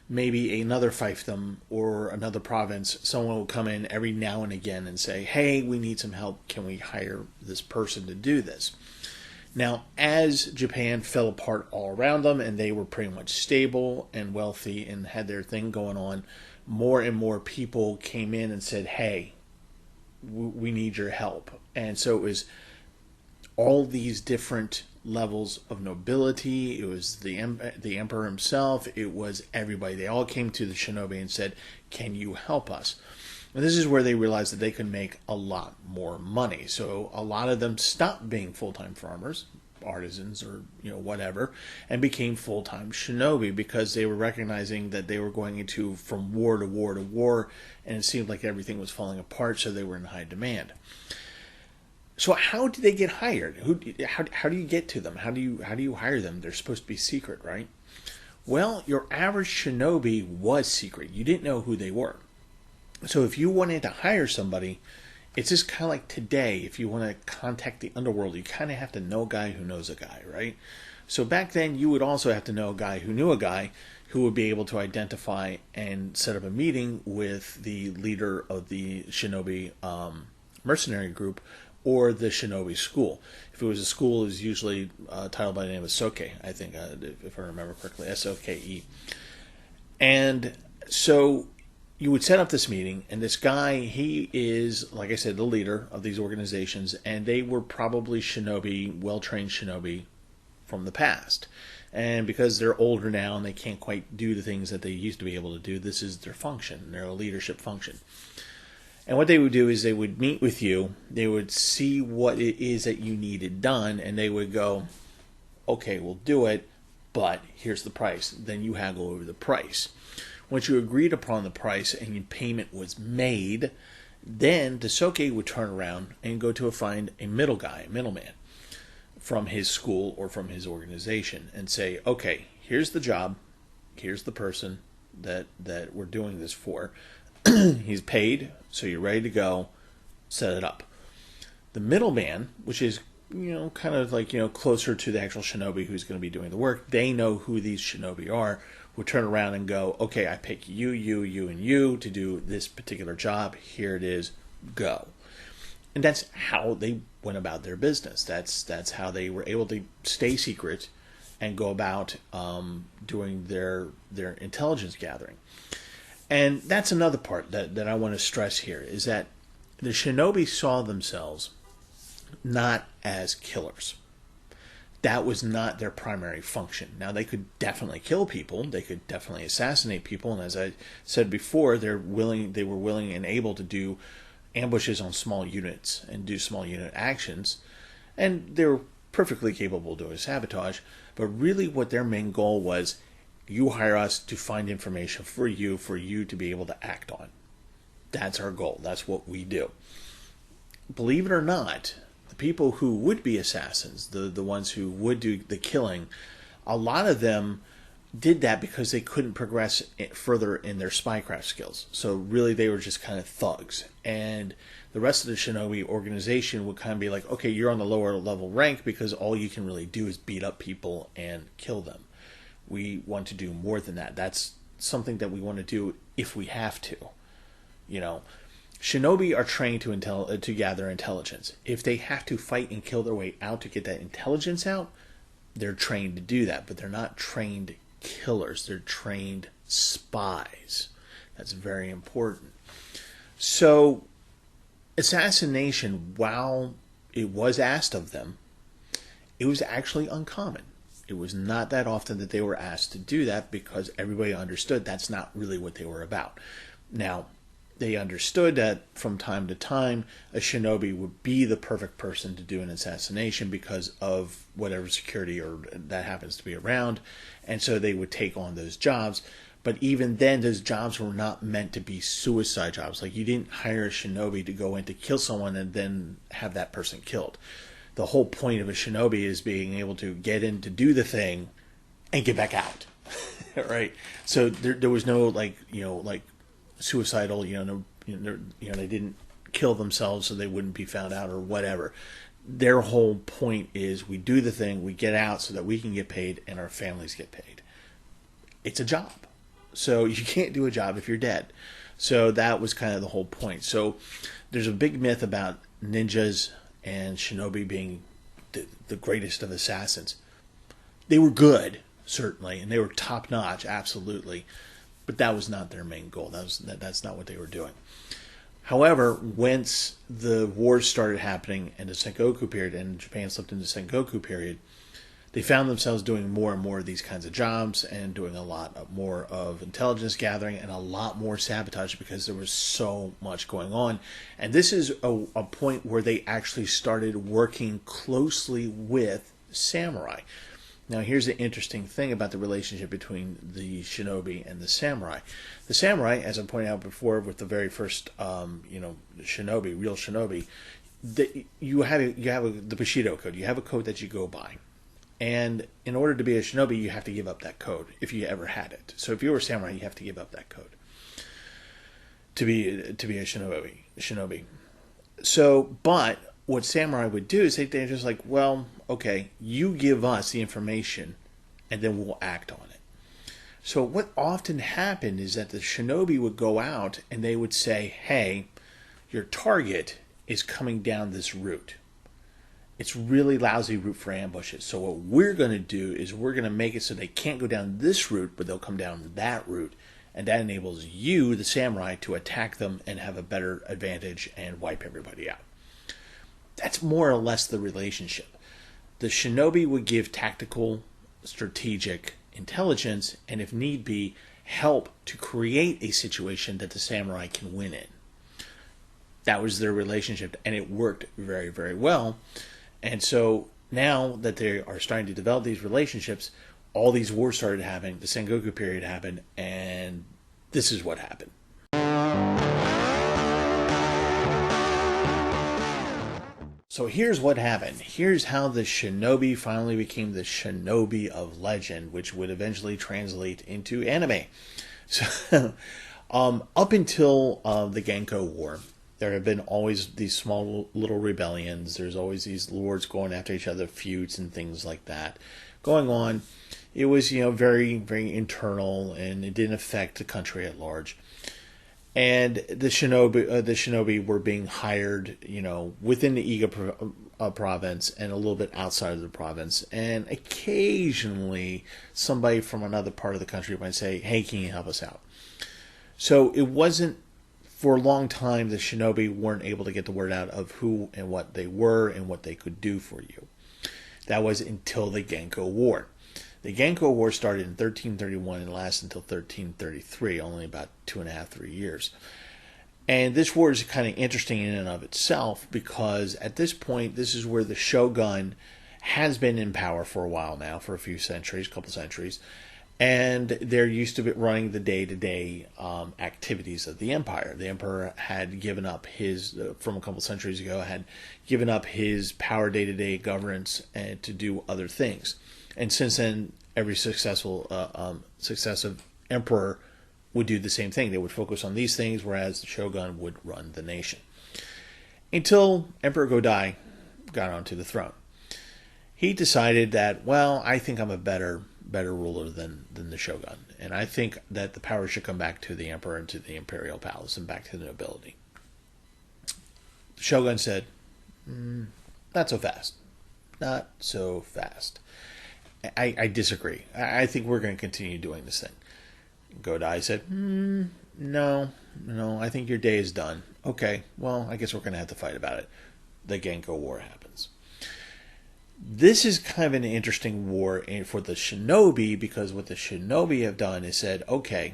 maybe another fiefdom or another province, someone will come in every now and again and say, hey, we need some help. Can we hire this person to do this? Now, as Japan fell apart all around them and they were pretty much stable and wealthy and had their thing going on, more and more people came in and said, hey, we need your help. And so it was all these different levels of nobility. It was the emperor himself. It was everybody. They all came to the shinobi and said, can you help us? And this is where they realized that they could make a lot more money. So a lot of them stopped being full-time farmers, artisans, or whatever, and became full-time shinobi because they were recognizing that they were going into from war to war to war, and it seemed like everything was falling apart, so they were in high demand. So how did they get hired? How do you get to them? How do you hire them? They're supposed to be secret, right? Well, your average shinobi was secret. You didn't know who they were. So if you wanted to hire somebody, it's just kind of like today, if you want to contact the underworld, you kind of have to know a guy who knows a guy, right? So back then, you would also have to know a guy who knew a guy who would be able to identify and set up a meeting with the leader of the Shinobi mercenary group or the Shinobi school. If it was a school, it was usually titled by the name of Soke, I think, if I remember correctly, Soke. And so you would set up this meeting, and this guy, he is, like I said, the leader of these organizations, and they were probably Shinobi, well-trained Shinobi from the past. And because they're older now and they can't quite do the things that they used to be able to do, this is their function, their leadership function. And what they would do is they would meet with you, they would see what it is that you needed done, and they would go, okay, we'll do it, but here's the price. Then you haggle over the price. Once you agreed upon the price and your payment was made, then the Soke would turn around and go to find a middleman from his school or from his organization and say, okay, here's the job, here's the person that we're doing this for. He's paid, so you're ready to go, set it up. The middleman, which is, kind of like, closer to the actual Shinobi who's going to be doing the work, they know who these Shinobi are, would turn around and go, okay, I pick you, and you to do this particular job. Here it is, go. And that's how they went about their business. That's how they were able to stay secret and go about doing their intelligence gathering. And that's another part that I want to stress here, is that the Shinobi saw themselves not as killers. That was not their primary function. Now, they could definitely kill people. They could definitely assassinate people. And as I said before, they were willing and able to do ambushes on small units and do small unit actions. And they were perfectly capable of doing sabotage. But really what their main goal was, you hire us to find information for you to be able to act on. That's our goal. That's what we do. Believe it or not, the people who would be assassins, the ones who would do the killing, a lot of them did that because they couldn't progress further in their spycraft skills. So really they were just kind of thugs. And the rest of the Shinobi organization would kind of be like, okay, you're on the lower level rank because all you can really do is beat up people and kill them. We want to do more than that. That's something that we want to do if we have to. Shinobi are trained to gather intelligence. If they have to fight and kill their way out to get that intelligence out, they're trained to do that. But they're not trained killers. They're trained spies. That's very important. So, assassination, while it was asked of them, it was actually uncommon. It was not that often that they were asked to do that because everybody understood that's not really what they were about. Now, they understood that from time to time, a Shinobi would be the perfect person to do an assassination because of whatever security or that happens to be around, and so they would take on those jobs. But even then, those jobs were not meant to be suicide jobs. Like, you didn't hire a Shinobi to go in to kill someone and then have that person killed. The whole point of a Shinobi is being able to get in to do the thing and get back out, right? So there was no like suicidal, they didn't kill themselves so they wouldn't be found out or whatever. Their whole point is we do the thing, we get out so that we can get paid and our families get paid. It's a job. So you can't do a job if you're dead. So that was kind of the whole point. So there's a big myth about ninjas and Shinobi being the greatest of assassins. They were good, certainly, and they were top-notch, absolutely, but that was not their main goal. That's not what they were doing. However, once the wars started happening and the Sengoku period, and Japan slipped into the Sengoku period, they found themselves doing more and more of these kinds of jobs and doing a lot more of intelligence gathering and a lot more sabotage because there was so much going on. And this is a point where they actually started working closely with samurai. Now, here's the interesting thing about the relationship between the Shinobi and the samurai. The samurai, as I pointed out before with the very first, Shinobi, real Shinobi, you have the Bushido code. You have a code that you go by. And in order to be a Shinobi, you have to give up that code if you ever had it. So if you were a samurai, you have to give up that code to be a Shinobi. But what samurai would do is they're just like, well, okay, you give us the information, and then we'll act on it. So what often happened is that the shinobi would go out and they would say, hey, your target is coming down this route. It's really lousy route for ambushes. So what we're going to do is we're going to make it so they can't go down this route, but they'll come down that route. And that enables you, the samurai, to attack them and have a better advantage and wipe everybody out. That's more or less the relationship. The shinobi would give tactical, strategic intelligence, and if need be, help to create a situation that the samurai can win in. That was their relationship, and it worked very, very well. And so now that they are starting to develop these relationships, all these wars started happening, the Sengoku period happened, and this is what happened. So here's what happened. Here's how the shinobi finally became the shinobi of legend, which would eventually translate into anime. So, up until the Genko War, there have been always these small little rebellions. There's always these lords going after each other, feuds and things like that going on. It was, very, very internal, and it didn't affect the country at large. And the shinobi were being hired, within the Iga province and a little bit outside of the province. And occasionally, somebody from another part of the country might say, "Hey, can you help us out?" So it wasn't, for a long time, the shinobi weren't able to get the word out of who and what they were and what they could do for you. That was until the Genko War. The Genko War started in 1331 and lasted until 1333, only about 2.5, 3 years. And this war is kind of interesting in and of itself because at this point, this is where the shogun has been in power for a while now, for a few centuries, couple centuries, and they're used to running the day-to-day activities of the empire. The emperor had given up his, from a couple centuries ago, had given up his power day-to-day governance and to do other things. And since then, every successive emperor would do the same thing. They would focus on these things, whereas the shogun would run the nation. Until Emperor Godai got onto the throne. He decided that, well, I think I'm a better ruler than the shogun. And I think that the power should come back to the emperor and to the imperial palace and back to the nobility. The shogun said, not so fast. Not so fast. I disagree. I think we're going to continue doing this thing. Godai said, no, I think your day is done. Okay, well, I guess we're going to have to fight about it. The Genko War happens. This is kind of an interesting war for the shinobi because what the shinobi have done is said, okay,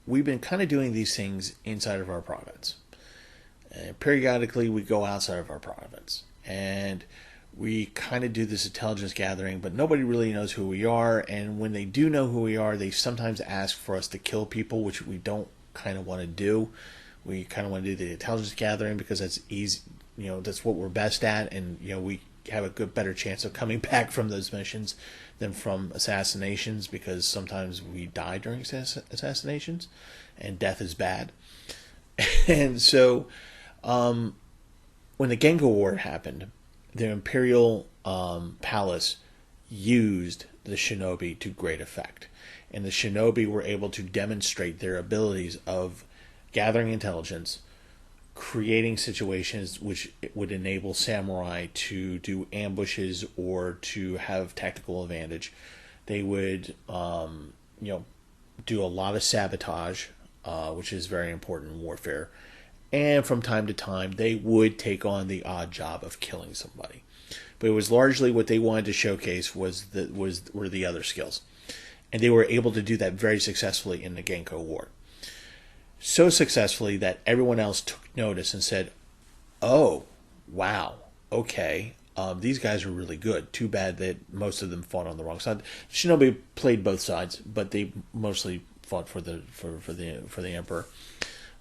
we've been kind of doing these things inside of our province. And periodically, we go outside of our province. And we kind of do this intelligence gathering, but nobody really knows who we are. And when they do know who we are, they sometimes ask for us to kill people, which we don't kind of want to do. We kind of want to do the intelligence gathering because that's easy. That's what we're best at. And, we have a better chance of coming back from those missions than from assassinations because sometimes we die during assassinations and death is bad. And so when the Genko War happened, the imperial palace used the shinobi to great effect. And the shinobi were able to demonstrate their abilities of gathering intelligence, creating situations which would enable samurai to do ambushes or to have tactical advantage. They would, do a lot of sabotage, which is very important in warfare. And from time to time, they would take on the odd job of killing somebody. But it was largely what they wanted to showcase were the other skills. And they were able to do that very successfully in the Genko War. So successfully that everyone else took notice and said, oh, wow, okay, these guys are really good. Too bad that most of them fought on the wrong side. Shinobi played both sides, but they mostly fought for the emperor.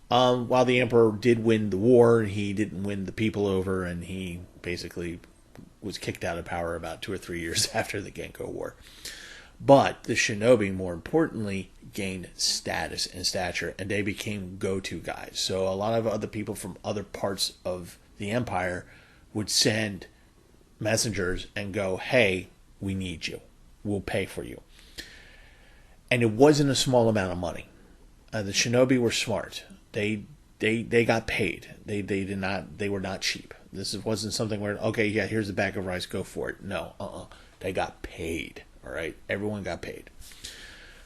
While the emperor did win the war, he didn't win the people over, and he basically was kicked out of power about 2 or 3 years after the Genko War. But the shinobi, more importantly, gained status and stature, and they became go-to guys. So a lot of other people from other parts of the empire would send messengers and go, hey, we need you. We'll pay for you. And it wasn't a small amount of money. The Shinobi were smart. They got paid. They were not cheap. This wasn't something where, okay, yeah, here's a bag of rice, go for it. No, they got paid. All right, everyone got paid.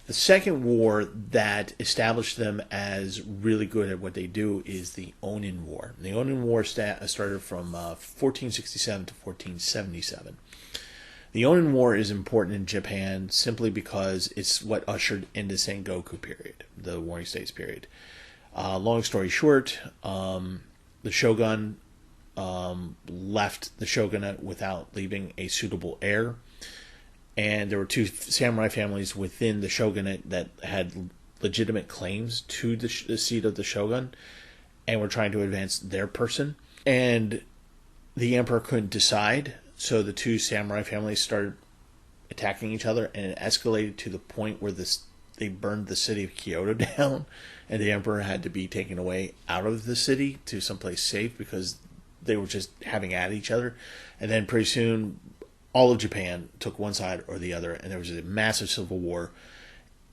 The second war that established them as really good at what they do is the Onan War. The Onan War started from 1467 to 1477. The Onan War is important in Japan simply because it's what ushered in the Sengoku period, the Warring States period. Long story short, the shogun left the shogunate without leaving a suitable heir. And there were two samurai families within the shogunate that had legitimate claims to the seat of the shogun and were trying to advance their person. And the emperor couldn't decide, so the two samurai families started attacking each other, and it escalated to the point where they burned the city of Kyoto down, and the emperor had to be taken away out of the city to someplace safe because they were just having at each other. And then pretty soon, all of Japan took one side or the other, and there was a massive civil war.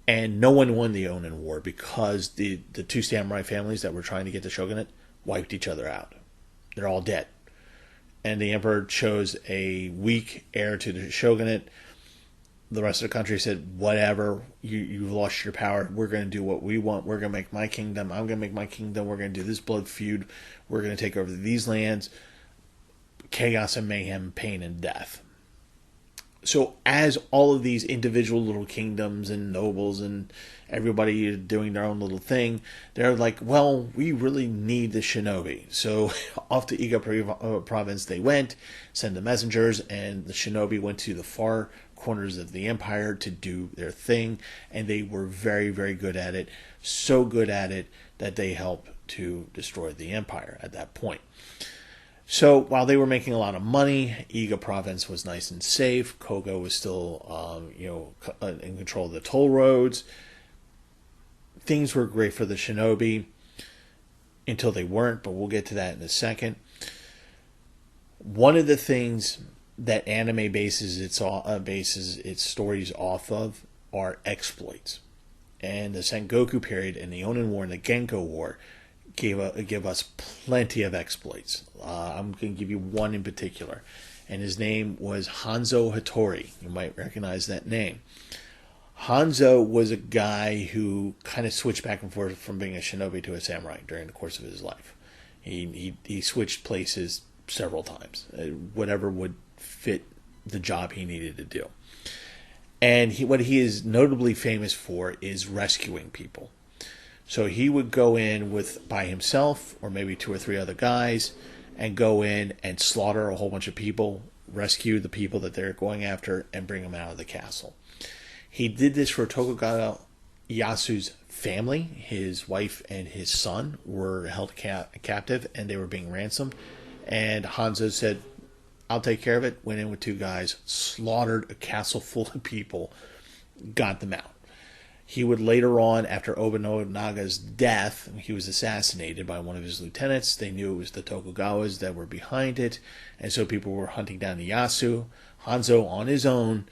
And no one won the Onan War because the two samurai families that were trying to get the shogunate wiped each other out. They're all dead. And the emperor chose a weak heir to the shogunate. The rest of the country said, whatever, you've lost your power. We're going to do what we want. We're going to make my kingdom. I'm going to make my kingdom. We're going to do this blood feud. We're going to take over these lands. Chaos and mayhem, pain and death. So as all of these individual little kingdoms and nobles and everybody doing their own little thing, they're like, well, we really need the Shinobi. So off to Iga province they went, sent the messengers, and the Shinobi went to the far corners of the empire to do their thing, and they were very, very good at it. So good at it that they helped to destroy the empire at that point. So while they were making a lot of money, Iga province was nice and safe. Koga was still, in control of the toll roads. Things were great for the Shinobi until they weren't, but we'll get to that in a second. One of the things that anime bases its stories off of are exploits, and the Sengoku period and the Onan War and the Genko War give us plenty of exploits. I'm going to give you one in particular, and his name was Hanzo Hattori. You might recognize that name. Hanzo was a guy who kind of switched back and forth from being a shinobi to a samurai during the course of his life. He switched places several times, whatever would fit the job he needed to do. And what he is notably famous for is rescuing people. So he would go in by himself or maybe two or three other guys and go in and slaughter a whole bunch of people, rescue the people that they're going after, and bring them out of the castle. He did this for Tokugawa Iyasu's family. His wife and his son were held captive and they were being ransomed. And Hanzo said, I'll take care of it. Went in with two guys, slaughtered a castle full of people, got them out. He would later on, after Oba Nobunaga's death, he was assassinated by one of his lieutenants. They knew it was the Tokugawas that were behind it, and so people were hunting down Ieyasu. Hanzo, on his own,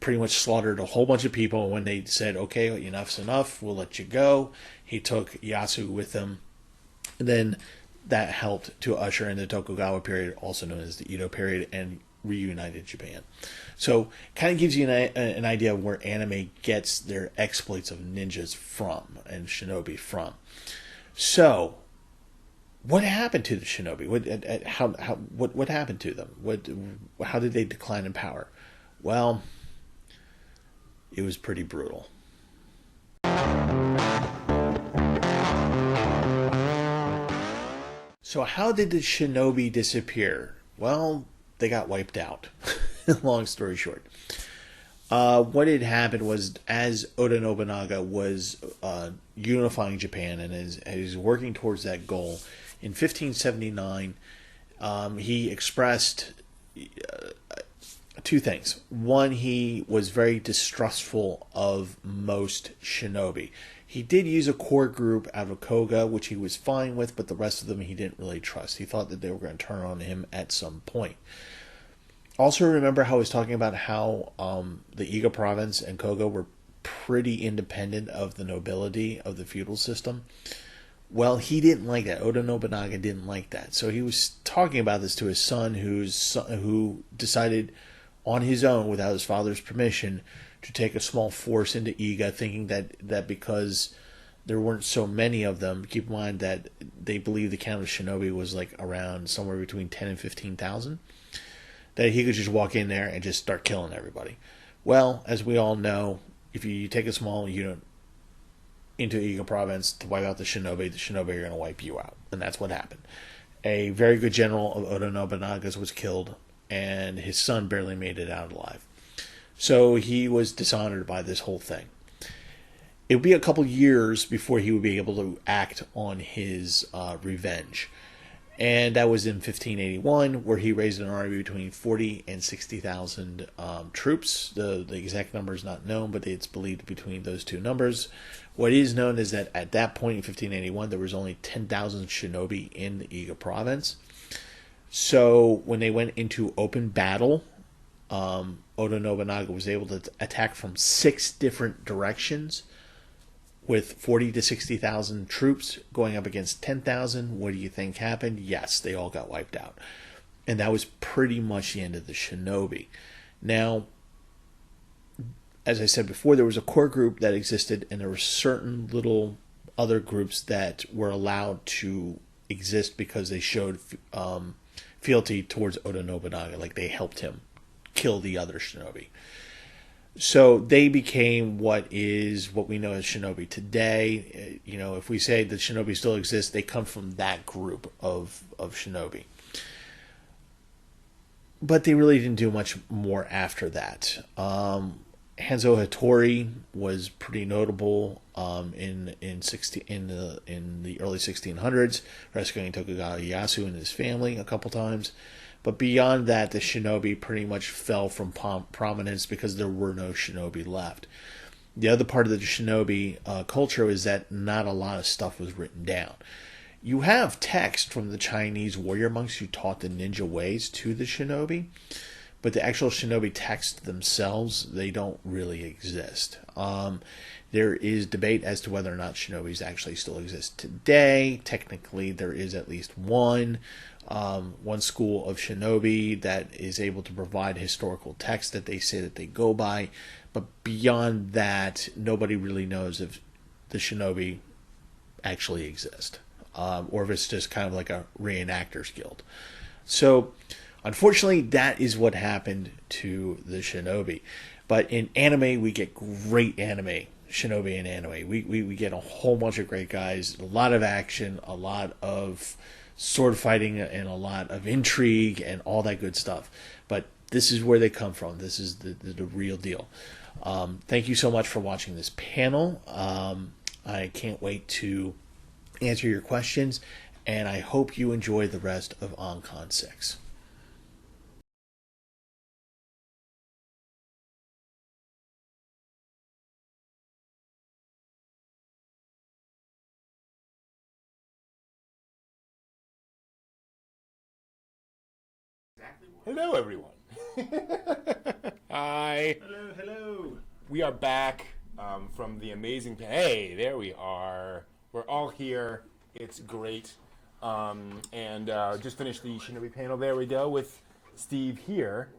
pretty much slaughtered a whole bunch of people. When they said, okay, enough's enough, we'll let you go, he took Ieyasu with him. And then that helped to usher in the Tokugawa period, also known as the Edo period, and reunited Japan. So kind of gives you an idea of where anime gets their exploits of ninjas from and shinobi from. So what happened to the shinobi? What happened to them? How did they decline in power? Well, it was pretty brutal. So how did the shinobi disappear? Well, they got wiped out. Long story short. What had happened was, as Oda Nobunaga was unifying Japan and is working towards that goal, in 1579, he expressed Two things. One, he was very distrustful of most shinobi. He did use a core group out of Koga, which he was fine with, but the rest of them he didn't really trust. He thought that they were going to turn on him at some point. Also, remember how I was talking about how the Iga province and Koga were pretty independent of the nobility of the feudal system? Well, he didn't like that. Oda Nobunaga didn't like that. So he was talking about this to his son, who decided on his own, without his father's permission, to take a small force into Iga, thinking that because there weren't so many of them, keep in mind that they believed the count of shinobi was like around somewhere between 10 and 15,000, that he could just walk in there and just start killing everybody. Well, as we all know, if you take a small unit into Iga province to wipe out the shinobi are going to wipe you out. And that's what happened. A very good general of Oda Nobunaga's was killed, and his son barely made it out alive. So he was dishonored by this whole thing. It would be a couple years before he would be able to act on his revenge. And that was in 1581, where he raised an army between 40 and 60,000 troops. The exact number is not known, but it's believed between those two numbers. What is known is that at that point in 1581, there was only 10,000 shinobi in the Iga province. So when they went into open battle, Oda Nobunaga was able to attack from 6 different directions with 40 to 60,000 troops going up against 10,000. What do you think happened? Yes, they all got wiped out. And that was pretty much the end of the shinobi. Now, as I said before, there was a core group that existed, and there were certain little other groups that were allowed to exist because they showed fealty towards Oda Nobunaga, like they helped him kill the other shinobi. So they became what we know as shinobi today. If we say that shinobi still exists, they come from that group of shinobi. But they really didn't do much more after that. Hanzo Hattori was pretty notable in the early 1600s, rescuing Tokugawa Ieyasu and his family a couple times. But beyond that, the shinobi pretty much fell from prominence because there were no shinobi left. The other part of the shinobi culture is that not a lot of stuff was written down. You have text from the Chinese warrior monks who taught the ninja ways to the shinobi, but the actual shinobi texts themselves, they don't really exist. There is debate as to whether or not shinobis actually still exist today. Technically, there is at least one school of shinobi that is able to provide historical text that they say that they go by. But beyond that, nobody really knows if the shinobi actually exist, or if it's just kind of like a reenactors guild. So, unfortunately, that is what happened to the shinobi. But in anime, we get great anime. Shinobi in anime. We get a whole bunch of great guys, a lot of action, a lot of sword fighting, and a lot of intrigue, and all that good stuff. But this is where they come from. This is the real deal. Thank you so much for watching this panel. I can't wait to answer your questions, and I hope you enjoy the rest of Oncon 6. Hello, everyone. Hi. Hello. We are back from the amazing. Hey, there we are. We're all here. It's great. And just finished the Shinobi panel. There we go with Steve here,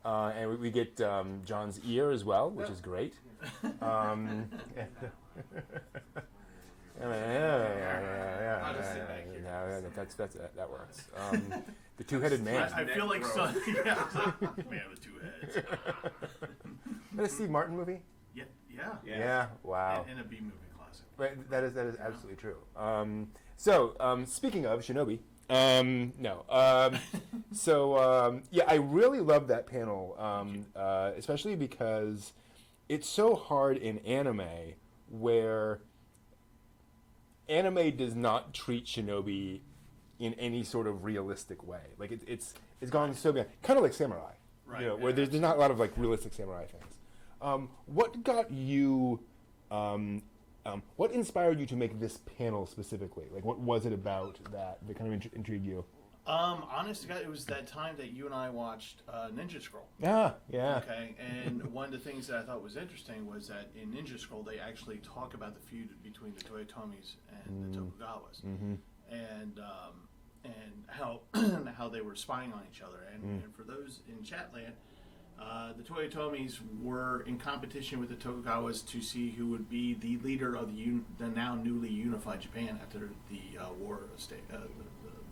and we get John's ear as well, which is great. That works. The two-headed man. I feel like man with 2 heads. Is that a Steve Martin movie? Yeah. Wow. And a B movie classic. Right, that is absolutely true. Speaking of Shinobi, I really love that panel, especially because it's so hard in anime where anime does not treat Shinobi in any sort of realistic way. Like it's gone so beyond, kind of like samurai. You know, where there's not a lot of like realistic samurai things. What got you? What inspired you to make this panel specifically? Like, what was it about that kind of intrigued you? Honest to God, it was that time that you and I watched Ninja Scroll. Ah, yeah. Okay, and one of the things that I thought was interesting was that in Ninja Scroll they actually talk about the feud between the Toyotomis and the Tokugawas, and how they were spying on each other. And for those in Chatland, the Toyotomis were in competition with the Tokugawas to see who would be the leader of the now newly unified Japan after the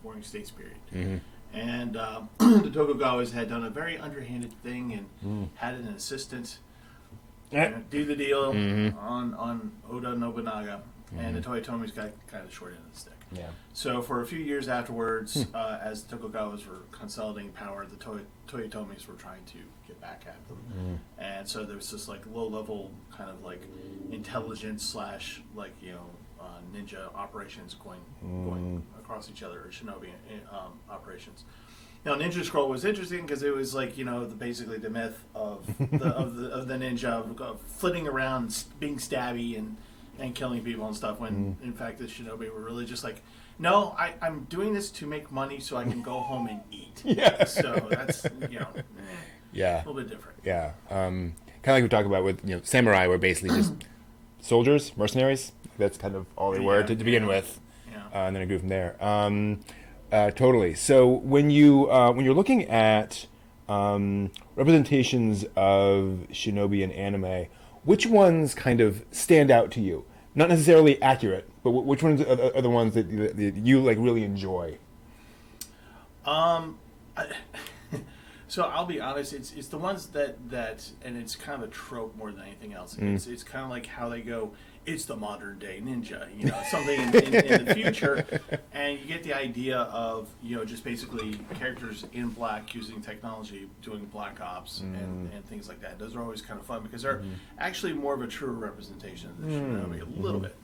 Warring States period. And the Tokugawas had done a very underhanded thing and had an assistant do the deal on Oda Nobunaga, and the Toyotomis got kind of the short end of the stick. Yeah. So for a few years afterwards, as the Tokugawas were consolidating power, the Toyotomis were trying to get back at them, and so there was this like low-level kind of like intelligence / like ninja operations going across each other, or shinobi operations. Now, Ninja Scroll was interesting because it was like basically the myth of the ninja of flitting around, being stabby and killing people and stuff. When in fact the shinobi were really just like, no, I'm doing this to make money so I can go home and eat. Yeah. So that's yeah, a little bit different. Yeah. Kind of like we talk about with samurai were basically just soldiers, mercenaries. That's kind of all they were to begin with, and then I grew from there. Totally. So when you're looking at representations of shinobi in anime, which ones kind of stand out to you? Not necessarily accurate, but which ones are the ones that you like really enjoy? So I'll be honest, it's the ones that and it's kind of a trope more than anything else. It's kind of like how they go, it's the modern day ninja, something in the future, and you get the idea of just basically characters in black using technology, doing black ops and things like that. Those are always kind of fun because they're actually more of a truer representation of the shinobi, a little bit.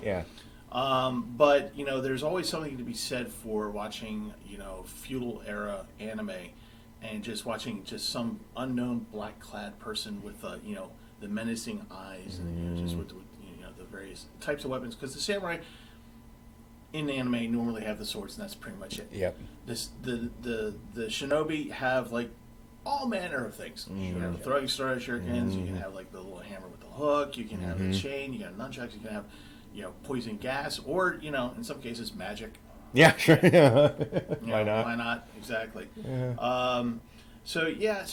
Yeah. But there's always something to be said for watching feudal era anime and just watching just some unknown black clad person with the menacing eyes and just with the various types of weapons, because the samurai in anime normally have the swords and that's pretty much it. Yep. The shinobi have like all manner of things. You can have throwing star shurikens, you can have like the little hammer with the hook, you can have a chain, you can have nunchucks, you can have poison gas, or in some cases magic. Yeah, sure. Why not? Why not? Exactly. Yeah. So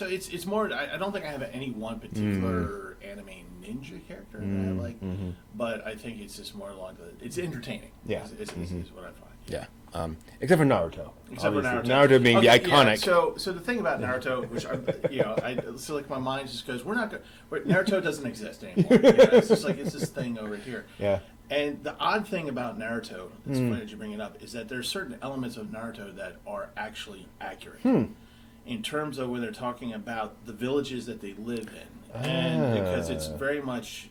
it's more. I don't think I have any one particular anime ninja character that I like, but I think it's just more along it's entertaining. Yeah, is what I find. Yeah. Except for Naruto. Except for Naruto. Naruto being the iconic. Yeah. So the thing about Naruto, which I so like my mind just goes, Naruto doesn't exist anymore. It's just like it's this thing over here. Yeah. And the odd thing about Naruto, it's funny that you bring it up, is that there's certain elements of Naruto that are actually accurate in terms of when they're talking about the villages that they live in. And because it's very much,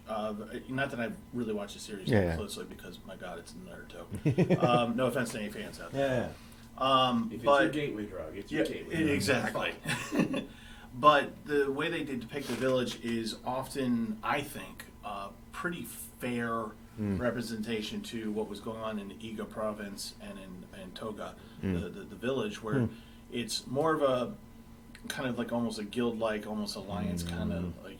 not that I've really watched the series closely because, my God, it's Naruto. No offense to any fans out there. If it's your gateway drug, it's your gateway drug. Exactly. But the way they depict the village is often, I think, pretty fair representation to what was going on in the Iga province and in Toga, the village, where it's more of a kind of like almost a guild-like, almost alliance kind of like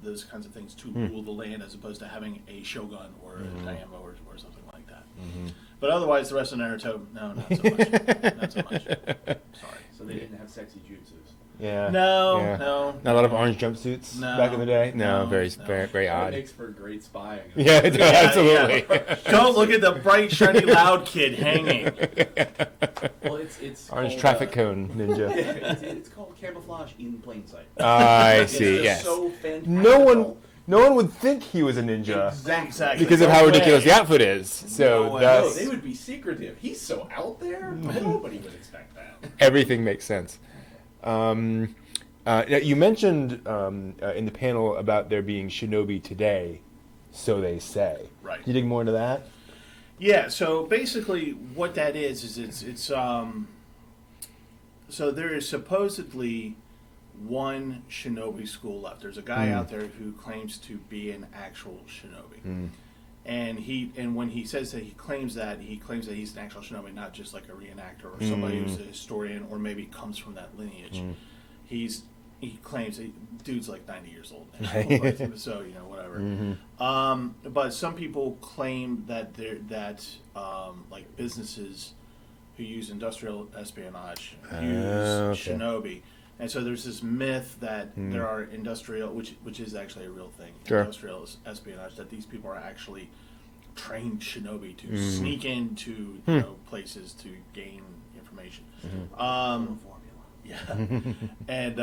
those kinds of things to rule the land, as opposed to having a shogun or a daimyo or something like that. But otherwise, the rest of Naruto, no, not so much. Not so much. Sorry. So they didn't have sexy jutsus. Yeah. No. Not a lot of orange jumpsuits back in the day. No, very odd. It makes for great spying. Yeah, it does, absolutely. Yeah. Don't look at the bright, shiny, loud kid hanging. Well, it's orange called, traffic cone ninja. It's called camouflage in plain sight. I see. It's yes. So fantastic. No one would think he was a ninja. Exactly. Because of how ridiculous the outfit is. So no, they would be secretive. He's so out there. Nobody would expect that. Everything makes sense. You mentioned in the panel about there being shinobi today, so they say. Right. Can you dig more into that? Yeah. So basically, what that is it's So there is supposedly one shinobi school left. There's a guy out there who claims to be an actual shinobi. And when he says that he claims that he's an actual shinobi, not just like a reenactor or somebody who's a historian or maybe comes from that lineage. He claims dude's like 90 years old now, so whatever. But some people claim that like businesses who use industrial espionage use shinobi, and so there's this myth that there are industrial, which is actually a real thing, industrial espionage, that these people are actually trained shinobi to sneak into places to gain information. And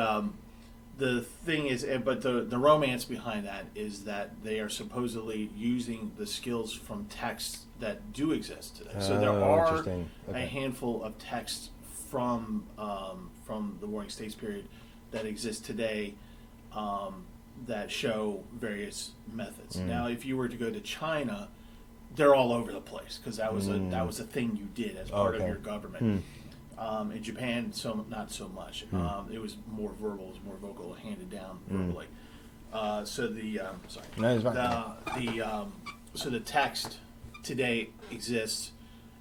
the thing is, but the romance behind that is that they are supposedly using the skills from texts that do exist today. So there are a handful of texts from the Warring States period that exist today that show various methods. Now, if you were to go to China, they're all over the place because that was a thing you did as part of your government. In Japan, not so much. It was more verbal, it was more vocal, handed down verbally. So the text today exists,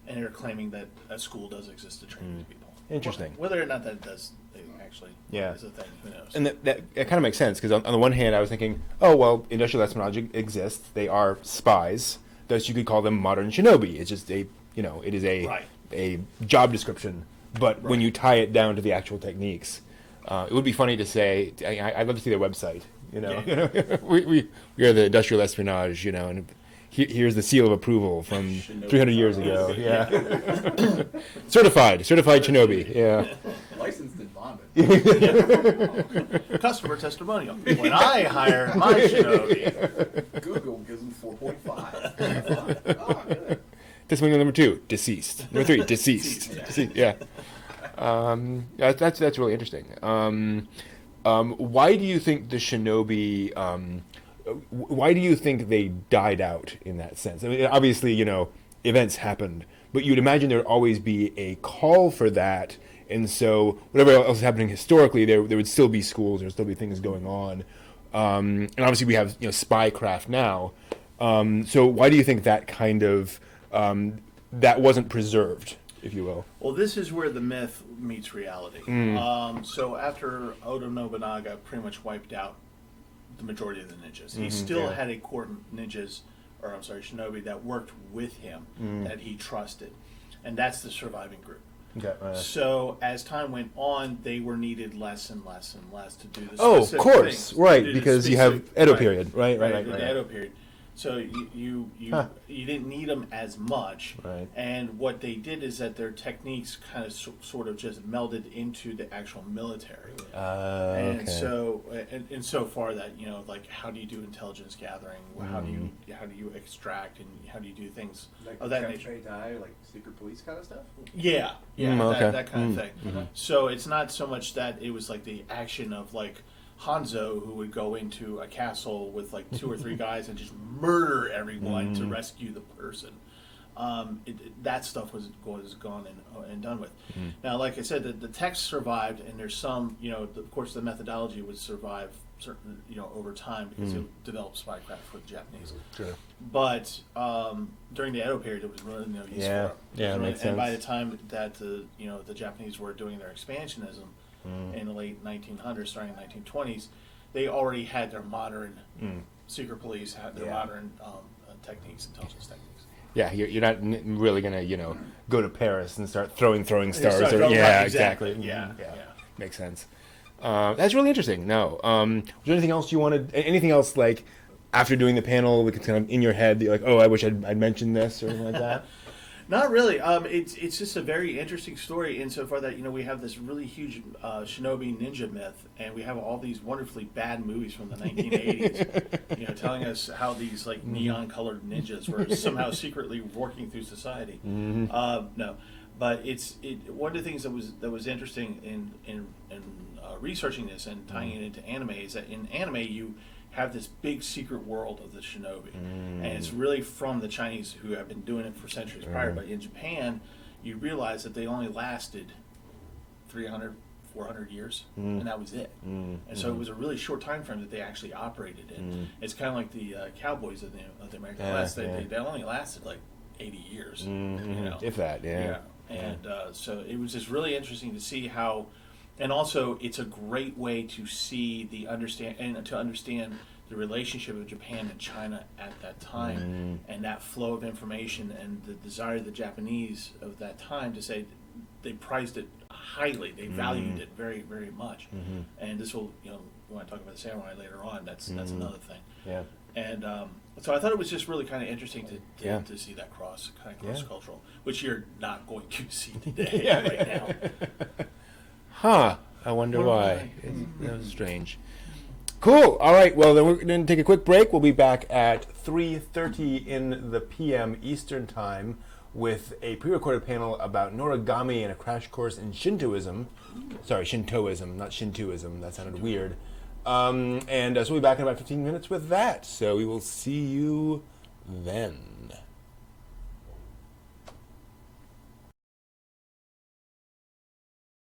and they're claiming that a school does exist to train these people. Interesting. Whether or not that does actually is a thing, who knows? And that kind of makes sense because on the one hand, I was thinking, oh well, industrial espionage exists. They are spies. Thus, you could call them modern shinobi. It's just it is a job description. But when you tie it down to the actual techniques, it would be funny to say. I'd love to see their website. We are the industrial espionage. And here's the seal of approval from 300 years ago. Yeah, certified shinobi. Yeah, Licensed in bonded. Customer testimonial. When I hired my shinobi, Google gives them 4.5. Oh, good. Testimonial number 2, deceased. Number 3, deceased. Deceased. Yeah. That's really interesting. Why do you think the shinobi? Why do you think they died out in that sense? I mean, obviously, events happened, but you'd imagine there would always be a call for that, and so whatever else is happening historically, there would still be schools, there would still be things going on, and obviously we have spycraft now. So why do you think that kind of that wasn't preserved, if you will? Well, this is where the myth meets reality. So after Oda Nobunaga pretty much wiped out the majority of the ninjas, he still had a core shinobi that worked with him that he trusted, and that's the surviving group. Okay. So as time went on, they were needed less and less and less to do the of specific course, things. right? Because you have Edo period, right? The Edo period. So you didn't need them as much, right? And what they did is that their techniques kind of sort of just melded into the actual military, and so and so far that like how do you do intelligence gathering, how do you extract, and how do you do things like of that nature? Like secret police kind of stuff. Yeah, that kind of thing. Mm-hmm. So it's not so much that it was like the action of like Hanzo, who would go into a castle with like 2 or 3 guys and just murder everyone to rescue the person. That stuff was gone and done with. Now, like I said, the text survived, and there's some, of course, the methodology would survive certain, over time because it developed spycraft for the Japanese. Sure. But during the Edo period, it was really no use for them. Yeah, makes sense. And by the time that the Japanese were doing their expansionism in the late 1900s, starting in the 1920s, they already had their modern secret police, had their modern techniques, intelligence techniques. Yeah, you're not really gonna go to Paris and start throwing stars. Exactly. Yeah. Makes sense. That's really interesting. No, was there anything else you wanted? Anything else like after doing the panel, we could kind of in your head, you're like, oh, I wish I'd mentioned this or anything like that. Not really. It's just a very interesting story insofar that we have this really huge shinobi ninja myth, and we have all these wonderfully bad movies from the 1980s, telling us how these like neon colored ninjas were somehow secretly working through society. No, but one of the things that was interesting in researching this and tying it into anime is that in anime you have this big secret world of the shinobi, and it's really from the Chinese, who have been doing it for centuries prior. But in Japan, you realize that they only lasted 300, 400 years, and that was it. And so it was a really short time frame that they actually operated in. It's kind of like the cowboys of the American West. They only lasted like 80 years, you know, if that. Yeah. And so it was just really interesting to see how, and also it's a great way to see to understand the relationship of Japan and China at that time, and that flow of information and the desire of the Japanese of that time to say they prized it highly, they valued it very, very much. And this will, you know, when I talk about the samurai later on, that's another thing. Yeah. And so I thought it was just really kind of interesting to see that cross cultural, which you're not going to see today right now. Huh. I wonder why. That was strange. Cool. All right. Well, then we're going to take a quick break. We'll be back at 3:30 in the p.m. Eastern Time with a pre-recorded panel about Noragami and a crash course in Shintoism. Sorry, Shintoism, not Shintoism. That sounded weird. So we'll be back in about 15 minutes with that. So we will see you then.